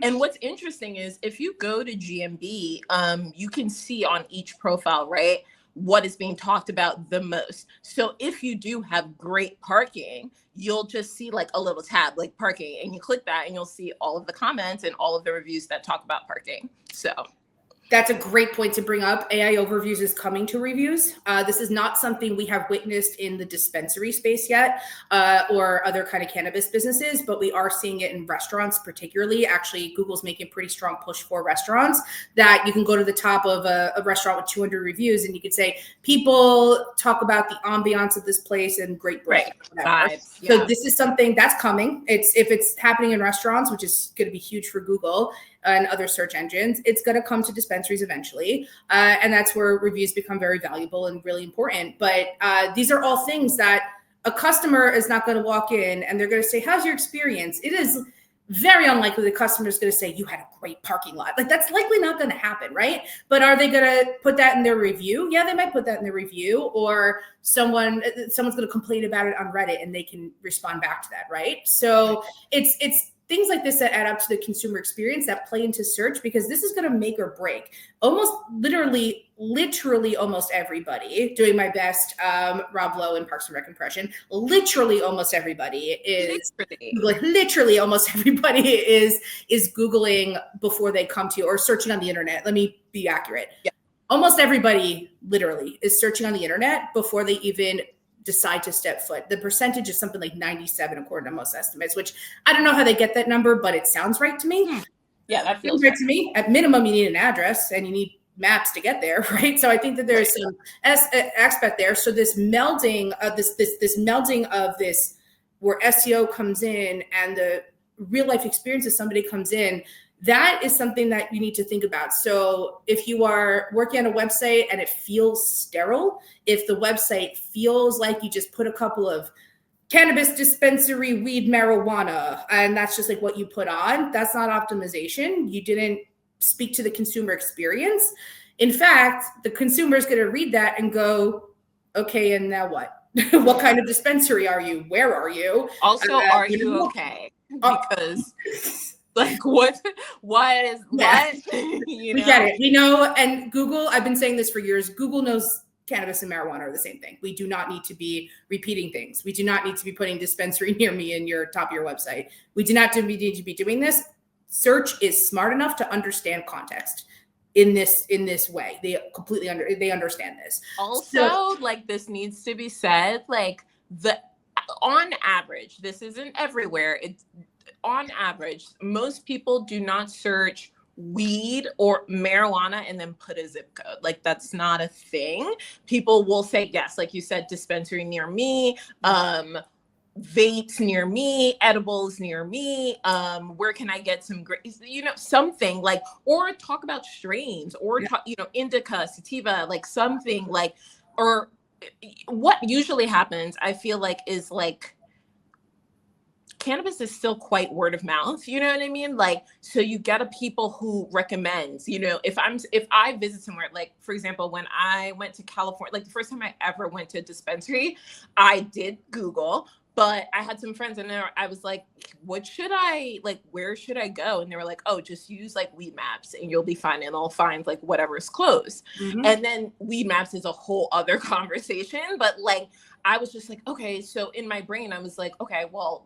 and what's interesting is if you go to GMB, you can see on each profile, right, what is being talked about the most. So if you do have great parking, you'll just see like a little tab like parking, and you click that and you'll see all of the comments and all of the reviews that talk about parking. So that's a great point to bring up. AI overviews is coming to reviews. This is not something we have witnessed in the dispensary space yet, or other kind of cannabis businesses, but we are seeing it in restaurants particularly. Actually, Google's making a pretty strong push for restaurants, that you can go to the top of a restaurant with 200 reviews, and you could say, people talk about the ambiance of this place and great break. Right. So this is something that's coming. If it's happening in restaurants, which is going to be huge for Google and other search engines, it's going to come to dispensaries eventually. And that's where reviews become very valuable and really important. But these are all things that a customer is not going to walk in and they're going to say, how's your experience? It is very unlikely the customer is going to say, you had a great parking lot. Like, that's likely not going to happen, right? But are they going to put that in their review? Yeah, they might put that in their review, or someone's going to complain about it on Reddit and they can respond back to that, right? So it's things like this that add up to the consumer experience that play into search, because this is going to make or break almost literally almost everybody. Doing my best Rob Lowe in Parks and Rec impression, literally almost everybody is Googling before they come to you, or searching on the internet. Let me be accurate. Yeah. Almost everybody literally is searching on the internet before they even decide to step foot. The percentage is something like 97 according to most estimates, which I don't know how they get that number, but it sounds right to me. Yeah, that feels right to me. At minimum, you need an address and you need maps to get there, right? So I think that there's some aspect there. So this melding of this melding of this, where SEO comes in and the real life experience of somebody comes in, that is something that you need to think about. So if you are working on a website and it feels sterile, if the website feels like you just put a couple of cannabis dispensary, weed, marijuana, and that's just like what you put on, that's not optimization. You didn't speak to the consumer experience. In fact, the consumer is going to read that and go, okay, and now what? What kind of dispensary are you? Where are you? Also, are you okay? Because like what you know? We get it. We know, and Google, I've been saying this for years, Google knows cannabis and marijuana are the same thing. We do not need to be repeating things. We do not need to be putting dispensary near me in your top of your website. We do not need to be doing this. Search is smart enough to understand context in this way. They completely understand this. Also, like, this needs to be said, like, on average, this isn't everywhere. It's on average, most people do not search weed or marijuana and then put a zip code. Like, that's not a thing. People will say, yes, like you said, dispensary near me. vapes near me, edibles near me, where can I get some great, something like, or talk about strains, or talk, indica, sativa, like something like, or what usually happens, I feel like, is like cannabis is still quite word of mouth, you know what I mean? Like, so you get a people who recommends, if I visit somewhere, like, for example, when I went to California, like the first time I ever went to a dispensary, I did Google, but I had some friends and I was like, where should I go? And they were like, oh, just use like Weed Maps and you'll be fine. And I'll find like whatever is closed. Mm-hmm. And then Weed Maps is a whole other conversation. But like, I was just like, okay, so in my brain, I was like, okay, well,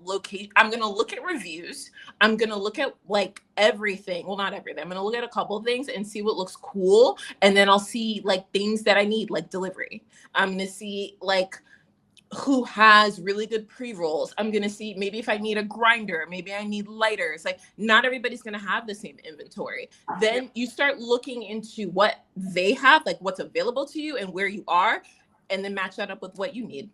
I'm going to look at reviews. I'm going to look at like everything. Well, not everything. I'm going to look at a couple of things and see what looks cool. And then I'll see like things that I need, like delivery. I'm going to see like who has really good pre-rolls. I'm going to see maybe if I need a grinder, maybe I need lighters. Like not everybody's going to have the same inventory. Then you start looking into what they have, like what's available to you and where you are, and then match that up with what you need.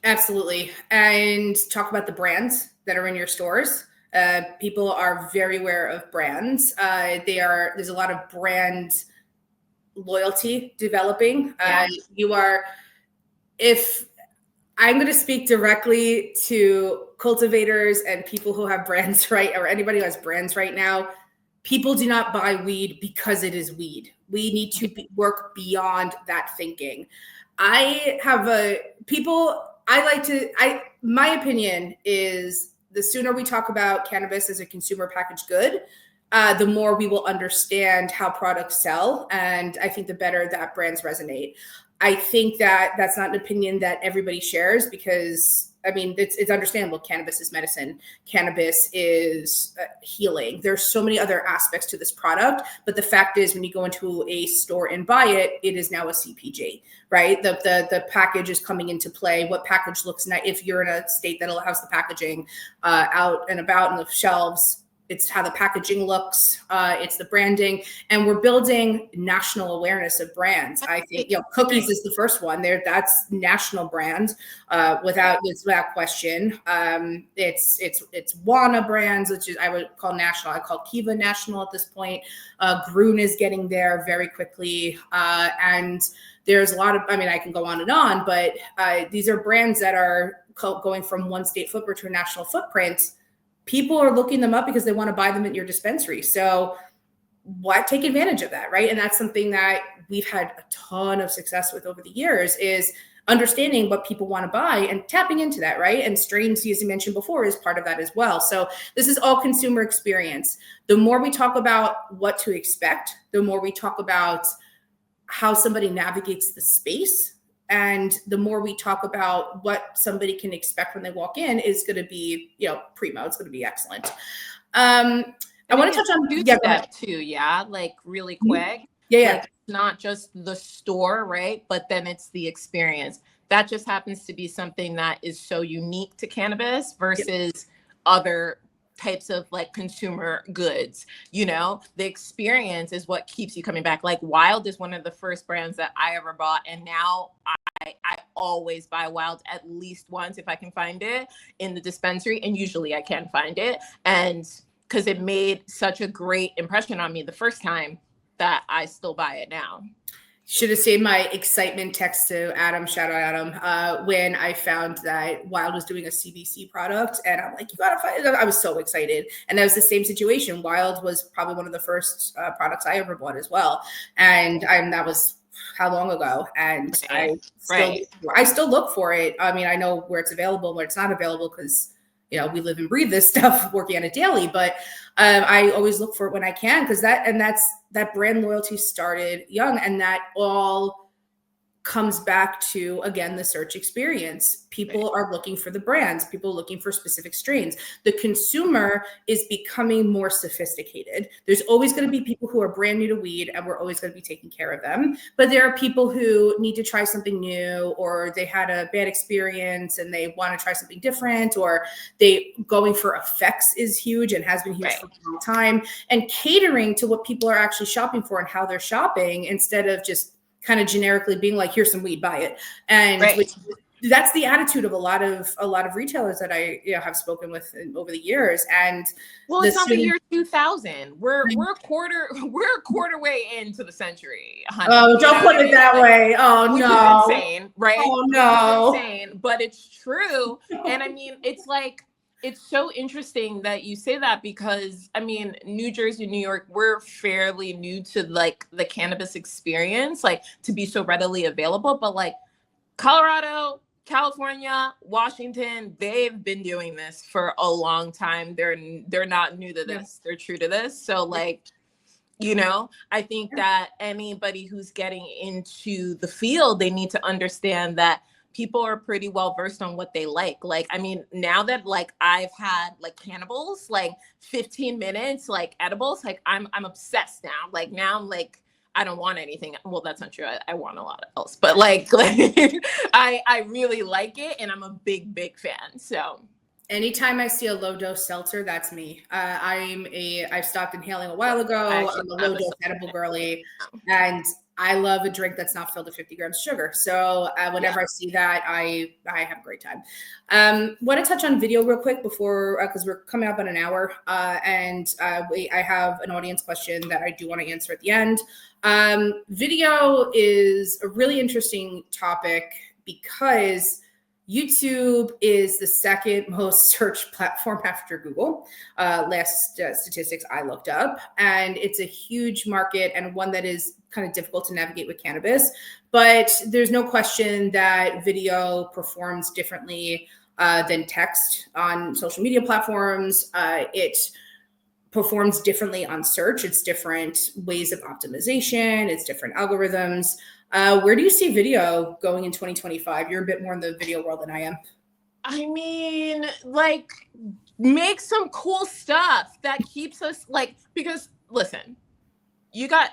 Absolutely. And talk about the brands that are in your stores. People are very aware of brands. There's a lot of brand loyalty developing. If I'm going to speak directly to cultivators and people who have brands, right, or anybody who has brands right now, people do not buy weed because it is weed. We need to work beyond that thinking. My opinion is the sooner we talk about cannabis as a consumer packaged good, the more we will understand how products sell. And I think the better that brands resonate. I think that that's not an opinion that everybody shares because, I mean, it's understandable. Cannabis is medicine. Cannabis is healing. There's so many other aspects to this product. But the fact is, when you go into a store and buy it, it is now a CPG, right? The package is coming into play. What package looks nice. If you're in a state that allows the packaging out and about in the shelves, it's how the packaging looks, it's the branding, and we're building national awareness of brands. I think, Cookies is the first one there. That's national brand, without question. It's Wana brands, which is I would call national. I call Kiva national at this point. Groon is getting there very quickly, and there's a lot of. I mean, I can go on and on, but these are brands that are going from one state footprint to a national footprint. People are looking them up because they want to buy them at your dispensary. So why take advantage of that, right? And that's something that we've had a ton of success with over the years is understanding what people want to buy and tapping into that, right? And strains, as you mentioned before, is part of that as well. So this is all consumer experience. The more we talk about what to expect, the more we talk about how somebody navigates the space, and the more we talk about what somebody can expect when they walk in is going to be, primo. It's going to be excellent. I want to touch on that too. Yeah. Like really quick. Yeah. Like, not just the store, right? But then it's the experience. That just happens to be something that is so unique to cannabis versus other types of like consumer goods. The experience is what keeps you coming back. Like Wild is one of the first brands that I ever bought, and now I always buy Wild at least once if I can find it in the dispensary, and usually I can find it, and because it made such a great impression on me the first time that I still buy it now. Should have seen my excitement text to Adam, shout out Adam, when I found that Wild was doing a CBC product. And I'm like, you gotta find it. I was so excited. And that was the same situation. Wild was probably one of the first products I ever bought as well. And that was how long ago? And I still look for it. I mean, I know where it's available, where it's not available, because we live and breathe this stuff, working on it daily. But I always look for it when I can, because that brand loyalty started young, and that all comes back to, again, the search experience. People are looking for the brands. People are looking for specific strains. The consumer is becoming more sophisticated. There's always going to be people who are brand new to weed, and we're always going to be taking care of them. But there are people who need to try something new, or they had a bad experience and they want to try something different, or going for effects is huge and has been huge for a long time. And catering to what people are actually shopping for and how they're shopping, instead of just kind of generically being like, here's some weed, buy it. And that's the attitude of a lot of retailers that I have spoken with over the years. And well, it's not the year 2000. We're a quarter way into the century, honey. Oh, don't put it that way. Oh, which no. is insane, right? Oh, no. Which is insane, but it's true. And I mean, it's like, it's so interesting that you say that, because I mean, New Jersey, New York, we're fairly new to like the cannabis experience, like to be so readily available. But like Colorado, California, Washington, they've been doing this for a long time. They're not new to this. They're true to this. So like, you know, I think that anybody who's getting into the field, they need to understand that people are pretty well versed on what they like. Like, I mean, now that like I've had like cannibals, like 15 minutes, like edibles, like I'm obsessed now. Like now I'm like, I don't want anything. Well, that's not true. I want a lot else, but like I really like it, and I'm a big fan. So anytime I see a low dose seltzer, that's me. I stopped inhaling a while ago. I'm a low dose edible girly, and I love a drink that's not filled with 50 grams of sugar. So whenever I see that, I have a great time. Want to touch on video real quick before, because we're coming up on an hour, and I have an audience question that I do want to answer at the end. Video is a really interesting topic because YouTube is the second most searched platform after Google, last statistics I looked up. And it's a huge market, and one that is kind of difficult to navigate with cannabis. But there's no question that video performs differently than text on social media platforms. It performs differently on search. It's different ways of optimization. It's different algorithms. Where do you see video going in 2025? You're a bit more in the video world than I am. I mean, like, make some cool stuff that keeps us like, because listen, you got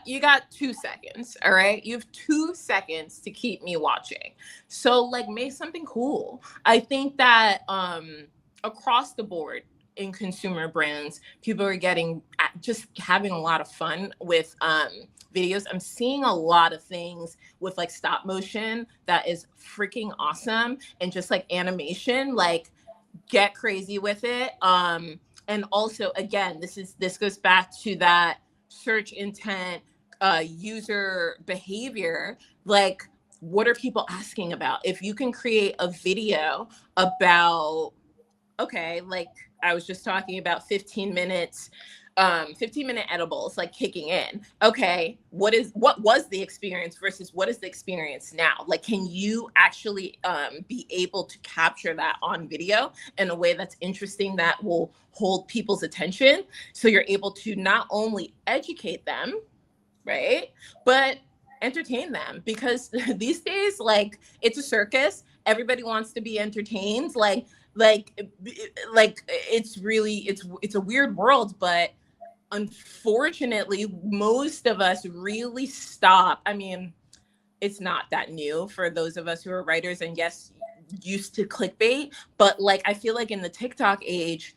2 seconds, all right? You have 2 seconds to keep me watching. So like, make something cool. I think that across the board in consumer brands, people are just having a lot of fun with videos. I'm seeing a lot of things with like stop motion that is freaking awesome, and just like animation, like get crazy with it. And also, again, this goes back to that search intent, user behavior. Like, what are people asking about? If you can create a video about, okay, like I was just talking about 15-minute edibles, like kicking in. Okay, what was the experience versus what is the experience now? Like, can you actually be able to capture that on video in a way that's interesting, that will hold people's attention? So you're able to not only educate them, right, but entertain them, because these days, like, it's a circus. Everybody wants to be entertained. Like it's really, it's a weird world, but unfortunately, most of us really stop. I mean, it's not that new for those of us who are writers and yes, used to clickbait, but like, I feel like in the TikTok age,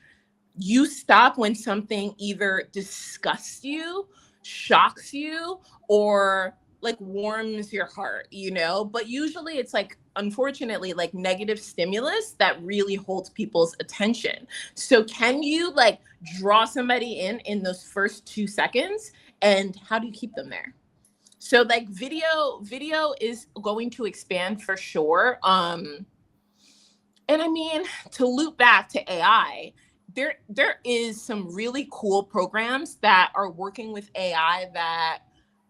you stop when something either disgusts you, shocks you, or like warms your heart, you know? But usually it's like, unfortunately, like negative stimulus that really holds people's attention. So can you like draw somebody in those first 2 seconds, and how do you keep them there? So like video is going to expand for sure. And I mean, to loop back to AI, there is some really cool programs that are working with AI that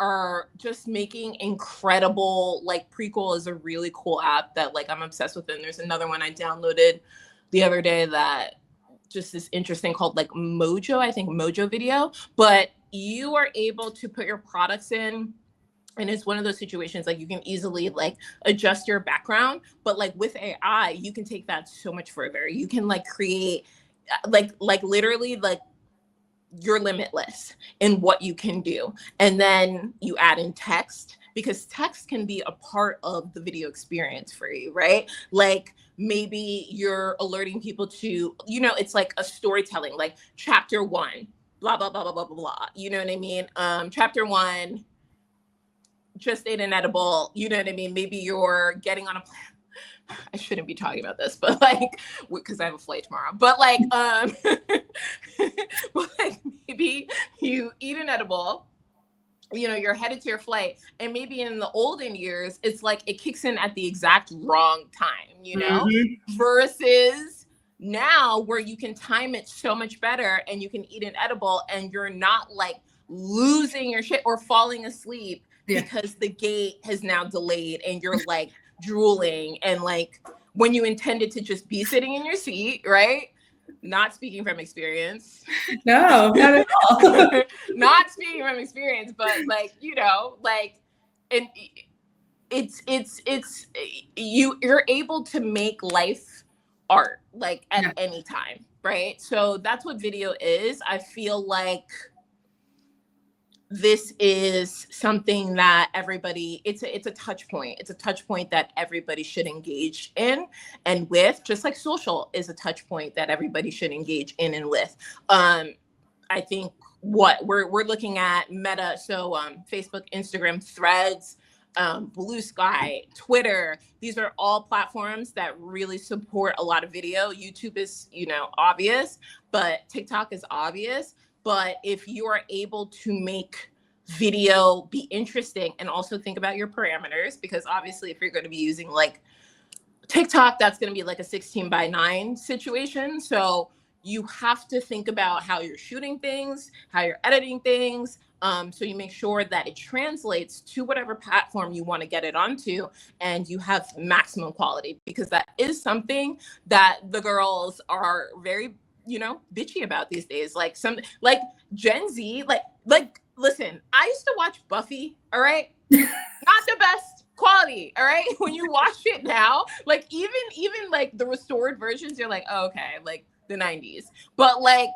are just making incredible, like Prequel is a really cool app that like I'm obsessed with. And there's another one I downloaded the other day that just is interesting called like Mojo, I think Mojo Video. But you are able to put your products in, and it's one of those situations like you can easily like adjust your background, but like with AI, you can take that so much further. You can like create like literally like you're limitless in what you can do. And then you add in text, because text can be a part of the video experience for you, right? Like maybe you're alerting people to, you know, it's like a storytelling, like chapter 1, blah, blah, blah, blah, blah, blah, blah. You know what I mean? Chapter 1, just ate an edible, you know what I mean? Maybe you're getting on a I shouldn't be talking about this, but like, because I have a flight tomorrow, but like, but like maybe you eat an edible, you know, you're headed to your flight, and maybe in the olden years, it's like it kicks in at the exact wrong time, you know, versus now where you can time it so much better and you can eat an edible and you're not like losing your shit or falling asleep because the gate has now delayed and you're like drooling, and like when you intended to just be sitting in your seat, right? Not speaking from experience. No, not at all. Not speaking from experience, but like, you know, like, and it's you're able to make life art like at any time, right? So that's what video is. I feel like this is something that everybody, it's a touch point. It's a touch point that everybody should engage in and with, just like social is a touch point that everybody should engage in and with. I think what we're looking at Meta, so Facebook, Instagram, Threads, Blue Sky, Twitter, these are all platforms that really support a lot of video. YouTube is, you know, obvious, but TikTok is obvious. But if you are able to make video be interesting and also think about your parameters, because obviously if you're going to be using like TikTok, that's going to be like a 16:9 situation. So you have to think about how you're shooting things, how you're editing things. So you make sure that it translates to whatever platform you want to get it onto, and you have maximum quality, because that is something that the girls are very, you know, bitchy about these days. Like some, like Gen Z, like, listen, I used to watch Buffy, all right? Not the best quality, all right? When you watch it now, like even like the restored versions, you're like, oh, okay, like the 90s. But like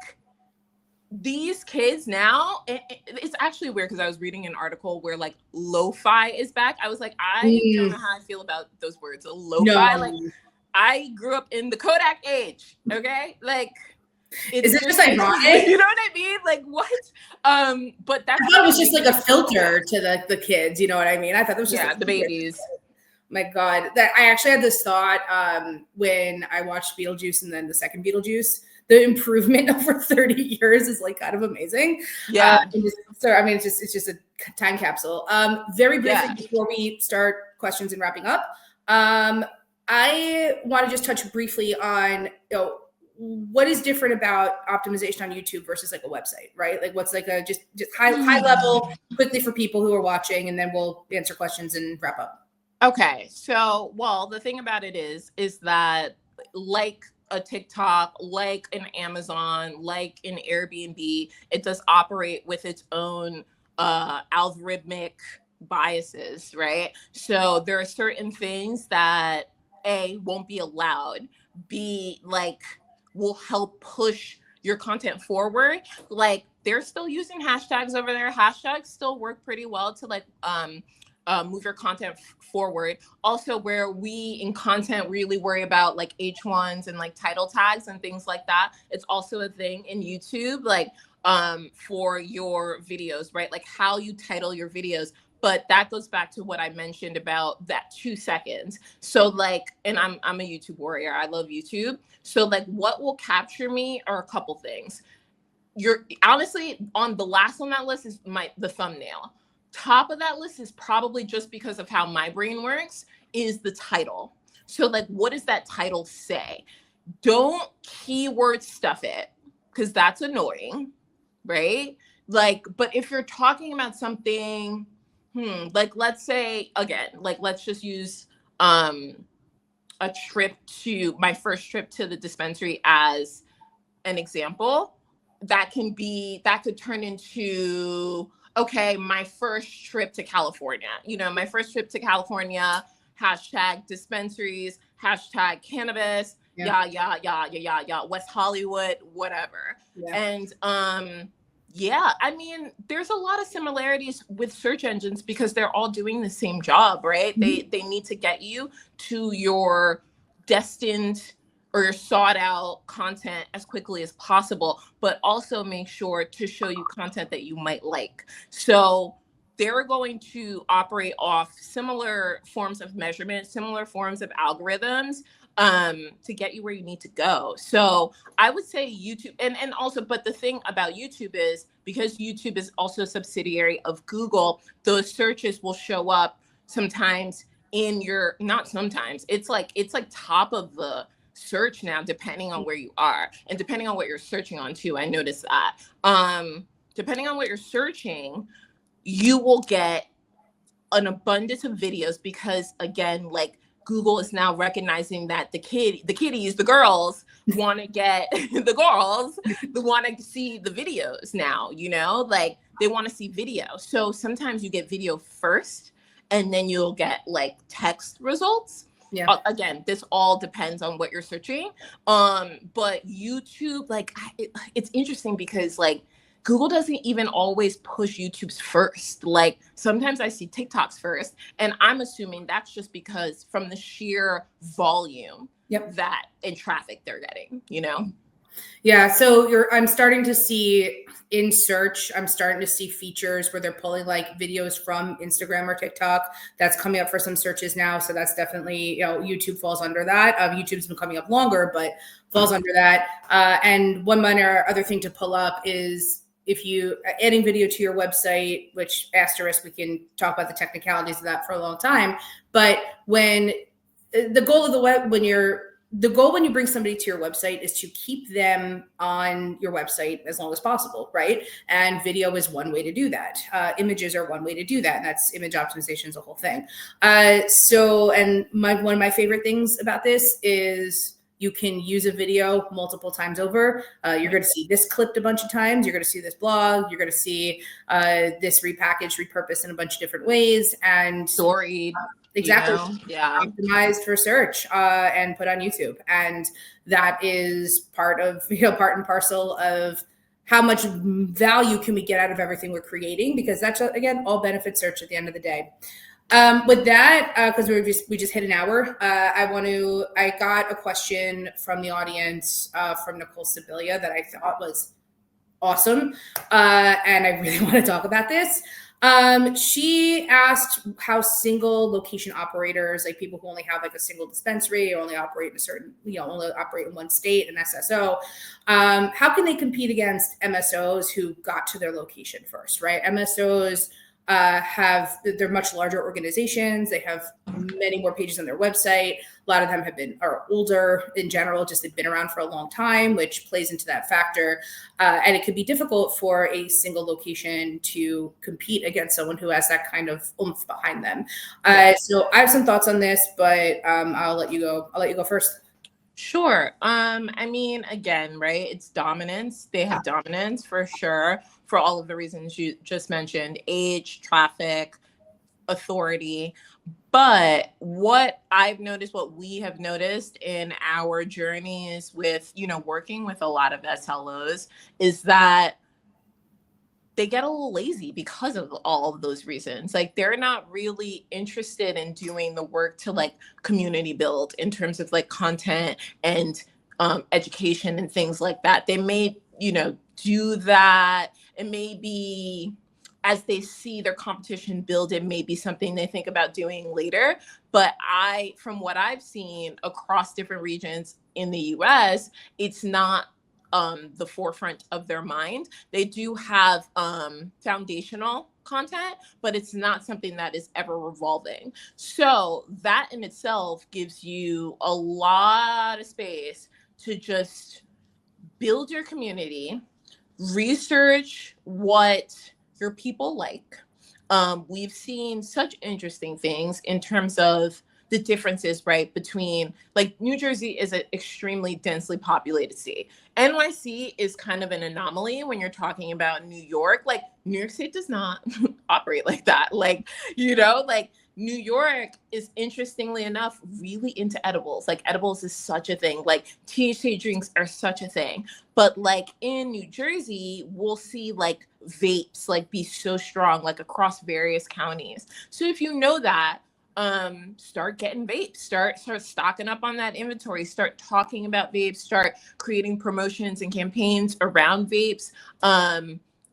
these kids now, it's actually weird, because I was reading an article where like lo-fi is back. I was like, I don't know how I feel about those words. So lo-fi, like I grew up in the Kodak age, okay? Like, is it just ironic? You know what I mean? Like what? But that's, I thought it was just like a filter to the kids. You know what I mean? I thought it was just like the babies. My God, that I actually had this thought when I watched Beetlejuice and then the second Beetlejuice. The improvement over 30 years is like kind of amazing. Yeah. So I mean, it's just a time capsule. Very briefly before we start questions and wrapping up, I want to just touch briefly on, you know, what is different about optimization on YouTube versus like a website, right? Like what's like a just high level quickly for people who are watching, and then we'll answer questions and wrap up. Okay. So, well, the thing about it is that like a TikTok, like an Amazon, like an Airbnb, it does operate with its own algorithmic biases, right? So there are certain things that A, won't be allowed, B, like will help push your content forward. Like they're still using hashtags over there. Hashtags still work pretty well to like move your content forward. Also, where we in content really worry about like H1s and like title tags and things like that, it's also a thing in YouTube, like for your videos, right? Like how you title your videos. But that goes back to what I mentioned about that 2 seconds. So like, and I'm a YouTube warrior. I love YouTube. So like what will capture me are a couple things. You're honestly on the last on that list is the thumbnail. Top of that list is probably, just because of how my brain works, is the title. So like, what does that title say? Don't keyword stuff it, because that's annoying, right? Like, but if you're talking about something, like let's say, again, like let's just use my first trip to the dispensary as an example. That could turn into, okay, my first trip to California. You know, my first trip to California, hashtag dispensaries, hashtag cannabis, West Hollywood, whatever. Yeah. And yeah, I mean, there's a lot of similarities with search engines, because they're all doing the same job, right? Mm-hmm. They need to get you to your destined or your sought out content as quickly as possible, but also make sure to show you content that you might like. So they're going to operate off similar forms of measurement, similar forms of algorithms to get you where you need to go. So I would say YouTube, and also, but the thing about YouTube is because YouTube is also a subsidiary of Google, those searches will show up sometimes in your, not sometimes, it's like top of the search now, depending on where you are and depending on what you're searching on too. I noticed that. Depending on what you're searching, you will get an abundance of videos because, again, like Google is now recognizing that the kiddies, the girls want to get the girls, they want to see the videos now, you know, like they want to see video. So sometimes you get video first and then you'll get like text results. Yeah. Again, this all depends on what you're searching. But YouTube, like it's interesting because like Google doesn't even always push YouTube's first. Like sometimes I see TikToks first, and I'm assuming that's just because from the sheer volume that in traffic they're getting, you know? Yeah. So I'm starting to see in search, I'm starting to see features where they're pulling like videos from Instagram or TikTok that's coming up for some searches now. So that's definitely, you know, YouTube falls under that. YouTube's been coming up longer, but falls under that. And one minor other thing to pull up is if you adding video to your website, which asterisk, we can talk about the technicalities of that for a long time. But when the goal of the web, when you bring somebody to your website is to keep them on your website as long as possible, right? And video is one way to do that. Images are one way to do that. And that's image optimization is a whole thing. And one of my favorite things about this is you can use a video multiple times over. You're going to see this clipped a bunch of times. You're going to see this blog. You're going to see this repackaged, repurposed in a bunch of different ways. And storied. Exactly. You know? Yeah. Optimized for search and put on YouTube. And that is part and parcel of how much value can we get out of everything we're creating, because that's, again, all benefit search at the end of the day. With that, because we just hit an hour, I got a question from the audience from Nicole Sibilia that I thought was awesome. And I really want to talk about this. She asked how single location operators, like people who only have like a single dispensary or only operate in a certain, only operate in one state, an SSO, how can they compete against MSOs who got to their location first, right? MSOs they're much larger organizations. They have many more pages on their website. A lot of them are older in general, just they've been around for a long time, which plays into that factor. And it could be difficult for a single location to compete against someone who has that kind of oomph behind them. So I have some thoughts on this, but I'll let you go first. Sure. I mean, again, right, it's dominance. They have dominance for sure, for all of the reasons you just mentioned: age, traffic, authority. But what we have noticed in our journeys with, working with a lot of SLOs is that they get a little lazy because of all of those reasons. Like they're not really interested in doing the work to like community build in terms of like content and education and things like that. They may, do that. It may be as they see their competition build, it may be something they think about doing later. But from what I've seen across different regions in the US, it's not the forefront of their mind. They do have foundational content, but it's not something that is ever revolving. So that in itself gives you a lot of space to just build your community, research what your people like. We've seen such interesting things in terms of the differences, right, between like New Jersey is an extremely densely populated city. NYC is kind of an anomaly when you're talking about New York. Like New York State does not operate like that. Like, like New York is, interestingly enough, really into edibles. Like edibles is such a thing. Like THC drinks are such a thing. But like in New Jersey, we'll see like vapes like be so strong, like across various counties. So if you know that, start getting vapes, start stocking up on that inventory, start talking about vapes, start creating promotions and campaigns around vapes.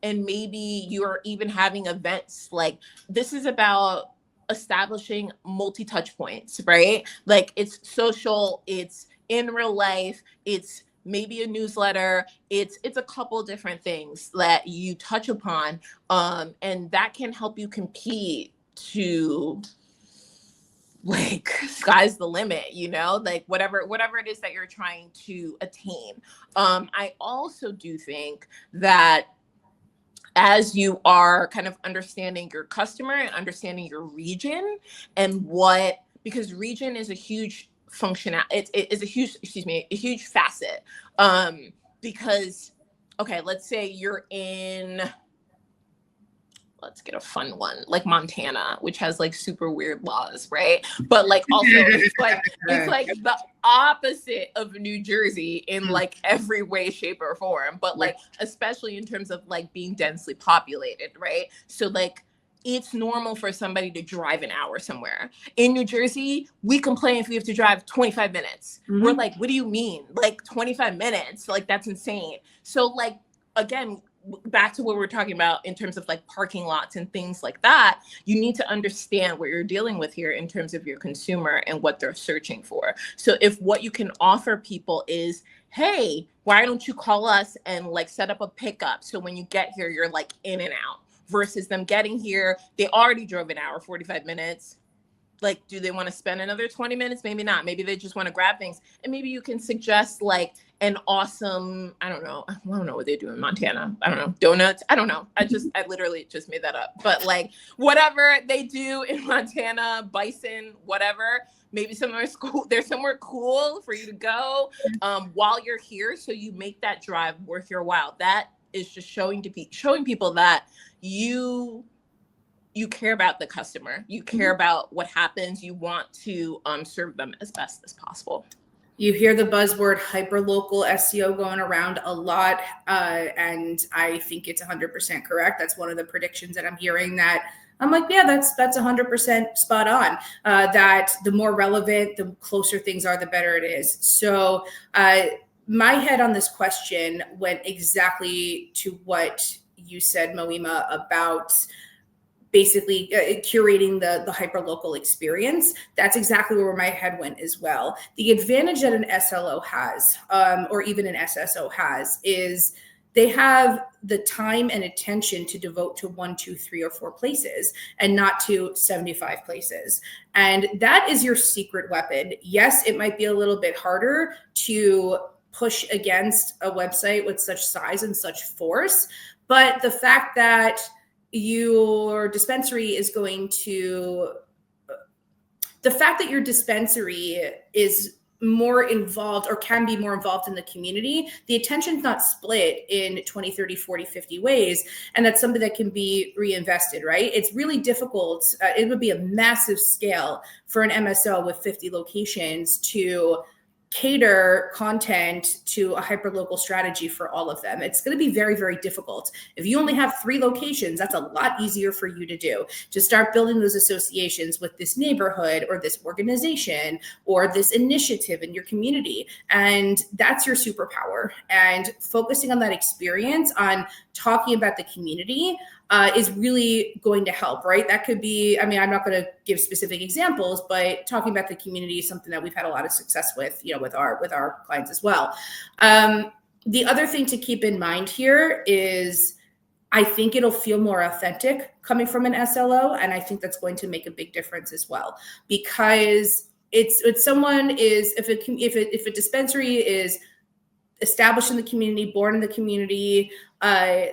and maybe you're even having events. Like, this is about establishing multi-touch points, right? Like, it's social, it's in real life, it's maybe a newsletter, it's a couple different things that you touch upon, and that can help you compete to, like, sky's the limit, you know, like whatever it is that you're trying to attain. I also do think that as you are kind of understanding your customer and understanding your region and because region is a huge function, it is a huge facet. Because, okay, let's say you're in, let's get a fun one, like Montana, which has like super weird laws, right? But like also it's like the opposite of New Jersey in like every way, shape, or form. But like especially in terms of like being densely populated, right? So like it's normal for somebody to drive an hour somewhere. In New Jersey, we complain if we have to drive 25 minutes. We're like, what do you mean? Like 25 minutes? Like, that's insane. So like, again, back to what we're talking about in terms of like parking lots and things like that, you need to understand what you're dealing with here in terms of your consumer and what they're searching for. So if what you can offer people is, hey, why don't you call us and like set up a pickup, so when you get here, you're like in and out, versus them getting here, they already drove an hour, 45 minutes. Like, do they want to spend another 20 minutes? Maybe not. Maybe they just want to grab things. And maybe you can suggest like an awesome, I don't know what they do in Montana. I don't know, donuts. I don't know. I literally just made that up. But like whatever they do in Montana, bison, whatever, maybe there's somewhere cool for you to go while you're here. So you make that drive worth your while. That is just showing people that you care about the customer, you care about what happens, you want to serve them as best as possible. You hear the buzzword hyperlocal SEO going around a lot, and I think it's 100% correct. That's one of the predictions that I'm hearing, that I'm like, yeah, that's 100% spot on. That the more relevant, the closer things are, the better it is. So my head on this question went exactly to what you said, Moeima, about basically curating the hyperlocal experience. That's exactly where my head went as well. The advantage that an SLO has, or even an SSO has, is they have the time and attention to devote to 1, 2, 3, or 4 places, and not to 75 places. And that is your secret weapon. Yes, it might be a little bit harder to push against a website with such size and such force, but the fact that your dispensary is more involved, or can be more involved in the community, the attention's not split in 20, 30, 40, 50 ways. And that's something that can be reinvested, right? It's really difficult. It would be a massive scale for an MSO with 50 locations to cater content to a hyperlocal strategy for all of them. It's going to be very, very difficult. If you only have 3 locations, that's a lot easier for you to do. To start building those associations with this neighborhood or this organization or this initiative in your community. And that's your superpower. And focusing on that experience, on talking about the community, is really going to help, right? That could be, I mean, I'm not going to give specific examples, but talking about the community is something that we've had a lot of success with, with our clients as well. The other thing to keep in mind here is, I think it'll feel more authentic coming from an SLO, and I think that's going to make a big difference as well, because if a dispensary is established in the community, born in the community,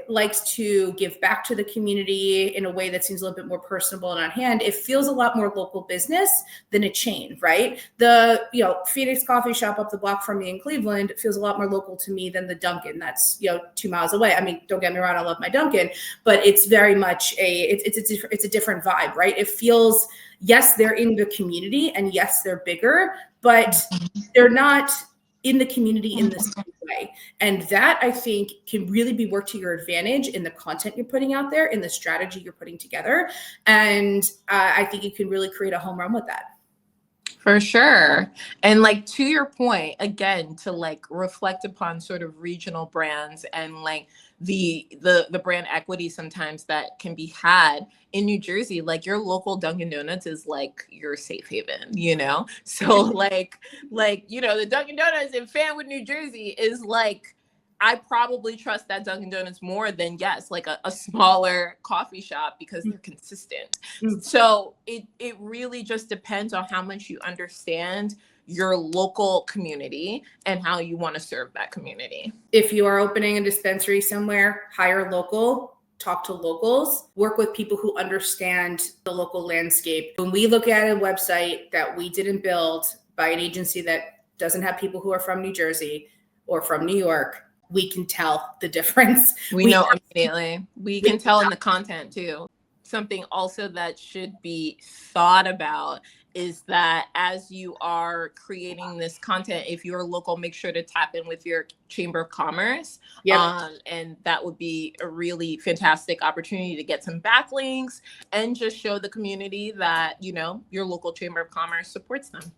likes to give back to the community in a way that seems a little bit more personable and on hand, it feels a lot more local business than a chain, right? The Phoenix coffee shop up the block from me in Cleveland feels a lot more local to me than the Dunkin' that's 2 miles away. I mean, don't get me wrong, I love my Dunkin', but it's very much it's a different vibe, right? It feels, yes, they're in the community, and yes, they're bigger, but they're not in the community in the same way. And that, I think, can really be worked to your advantage in the content you're putting out there, in the strategy you're putting together. And I think you can really create a home run with that. For sure. And like to your point, again, to like reflect upon sort of regional brands and like the brand equity sometimes that can be had in New Jersey, like your local Dunkin' Donuts is like your safe haven, you know? So the Dunkin' Donuts in Fanwood, New Jersey is like, I probably trust that Dunkin' Donuts more than, yes, like a smaller coffee shop because they're consistent. So it really just depends on how much you understand your local community and how you want to serve that community. If you are opening a dispensary somewhere, hire local, talk to locals, work with people who understand the local landscape. When we look at a website that we didn't build by an agency that doesn't have people who are from New Jersey or from New York, we can tell the difference. We know immediately. We can tell in the content too. Something also that should be thought about is that as you are creating this content, if you're local, make sure to tap in with your Chamber of Commerce. Yep. And that would be a really fantastic opportunity to get some backlinks and just show the community that, you know, your local Chamber of Commerce supports them.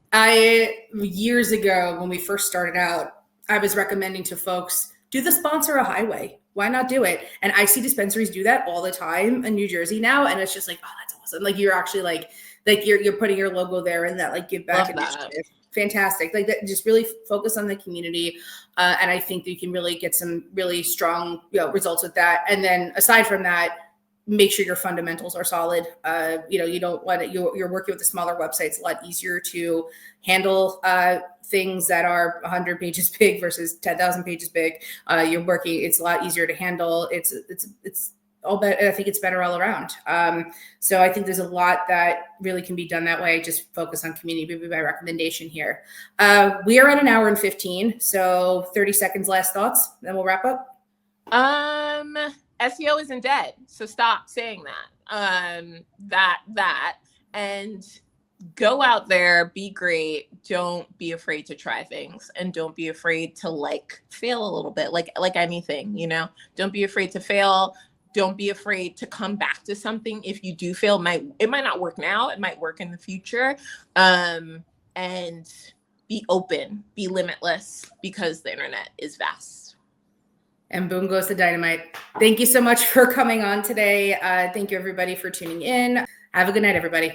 Years ago, when we first started out, I was recommending to folks, do the sponsor a highway. Why not do it? And I see dispensaries do that all the time in New Jersey now. And it's just like, oh, that's awesome. Like you're actually like you're putting your logo there and that like give back initiative. Fantastic. Like that, just really focus on the community. And I think that you can really get some really strong results with that. And then aside from that, make sure your fundamentals are solid. You don't want it, you're working with a smaller website. It's a lot easier to handle things that are 100 pages big versus 10,000 pages big. It's a lot easier to handle. It's all better. I think it's better all around. So I think there's a lot that really can be done that way. Just focus on community by recommendation here. We are at an hour and 15. So 30 seconds, last thoughts, then we'll wrap up. SEO isn't dead. So stop saying that. And go out there, be great. Don't be afraid to try things and don't be afraid to like fail a little bit, like anything, you know, don't be afraid to fail. Don't be afraid to come back to something. If you do fail, it might not work now. It might work in the future. And be open, be limitless because the internet is vast. And boom goes the dynamite. Thank you so much for coming on today. Thank you everybody for tuning in. Have a good night, everybody.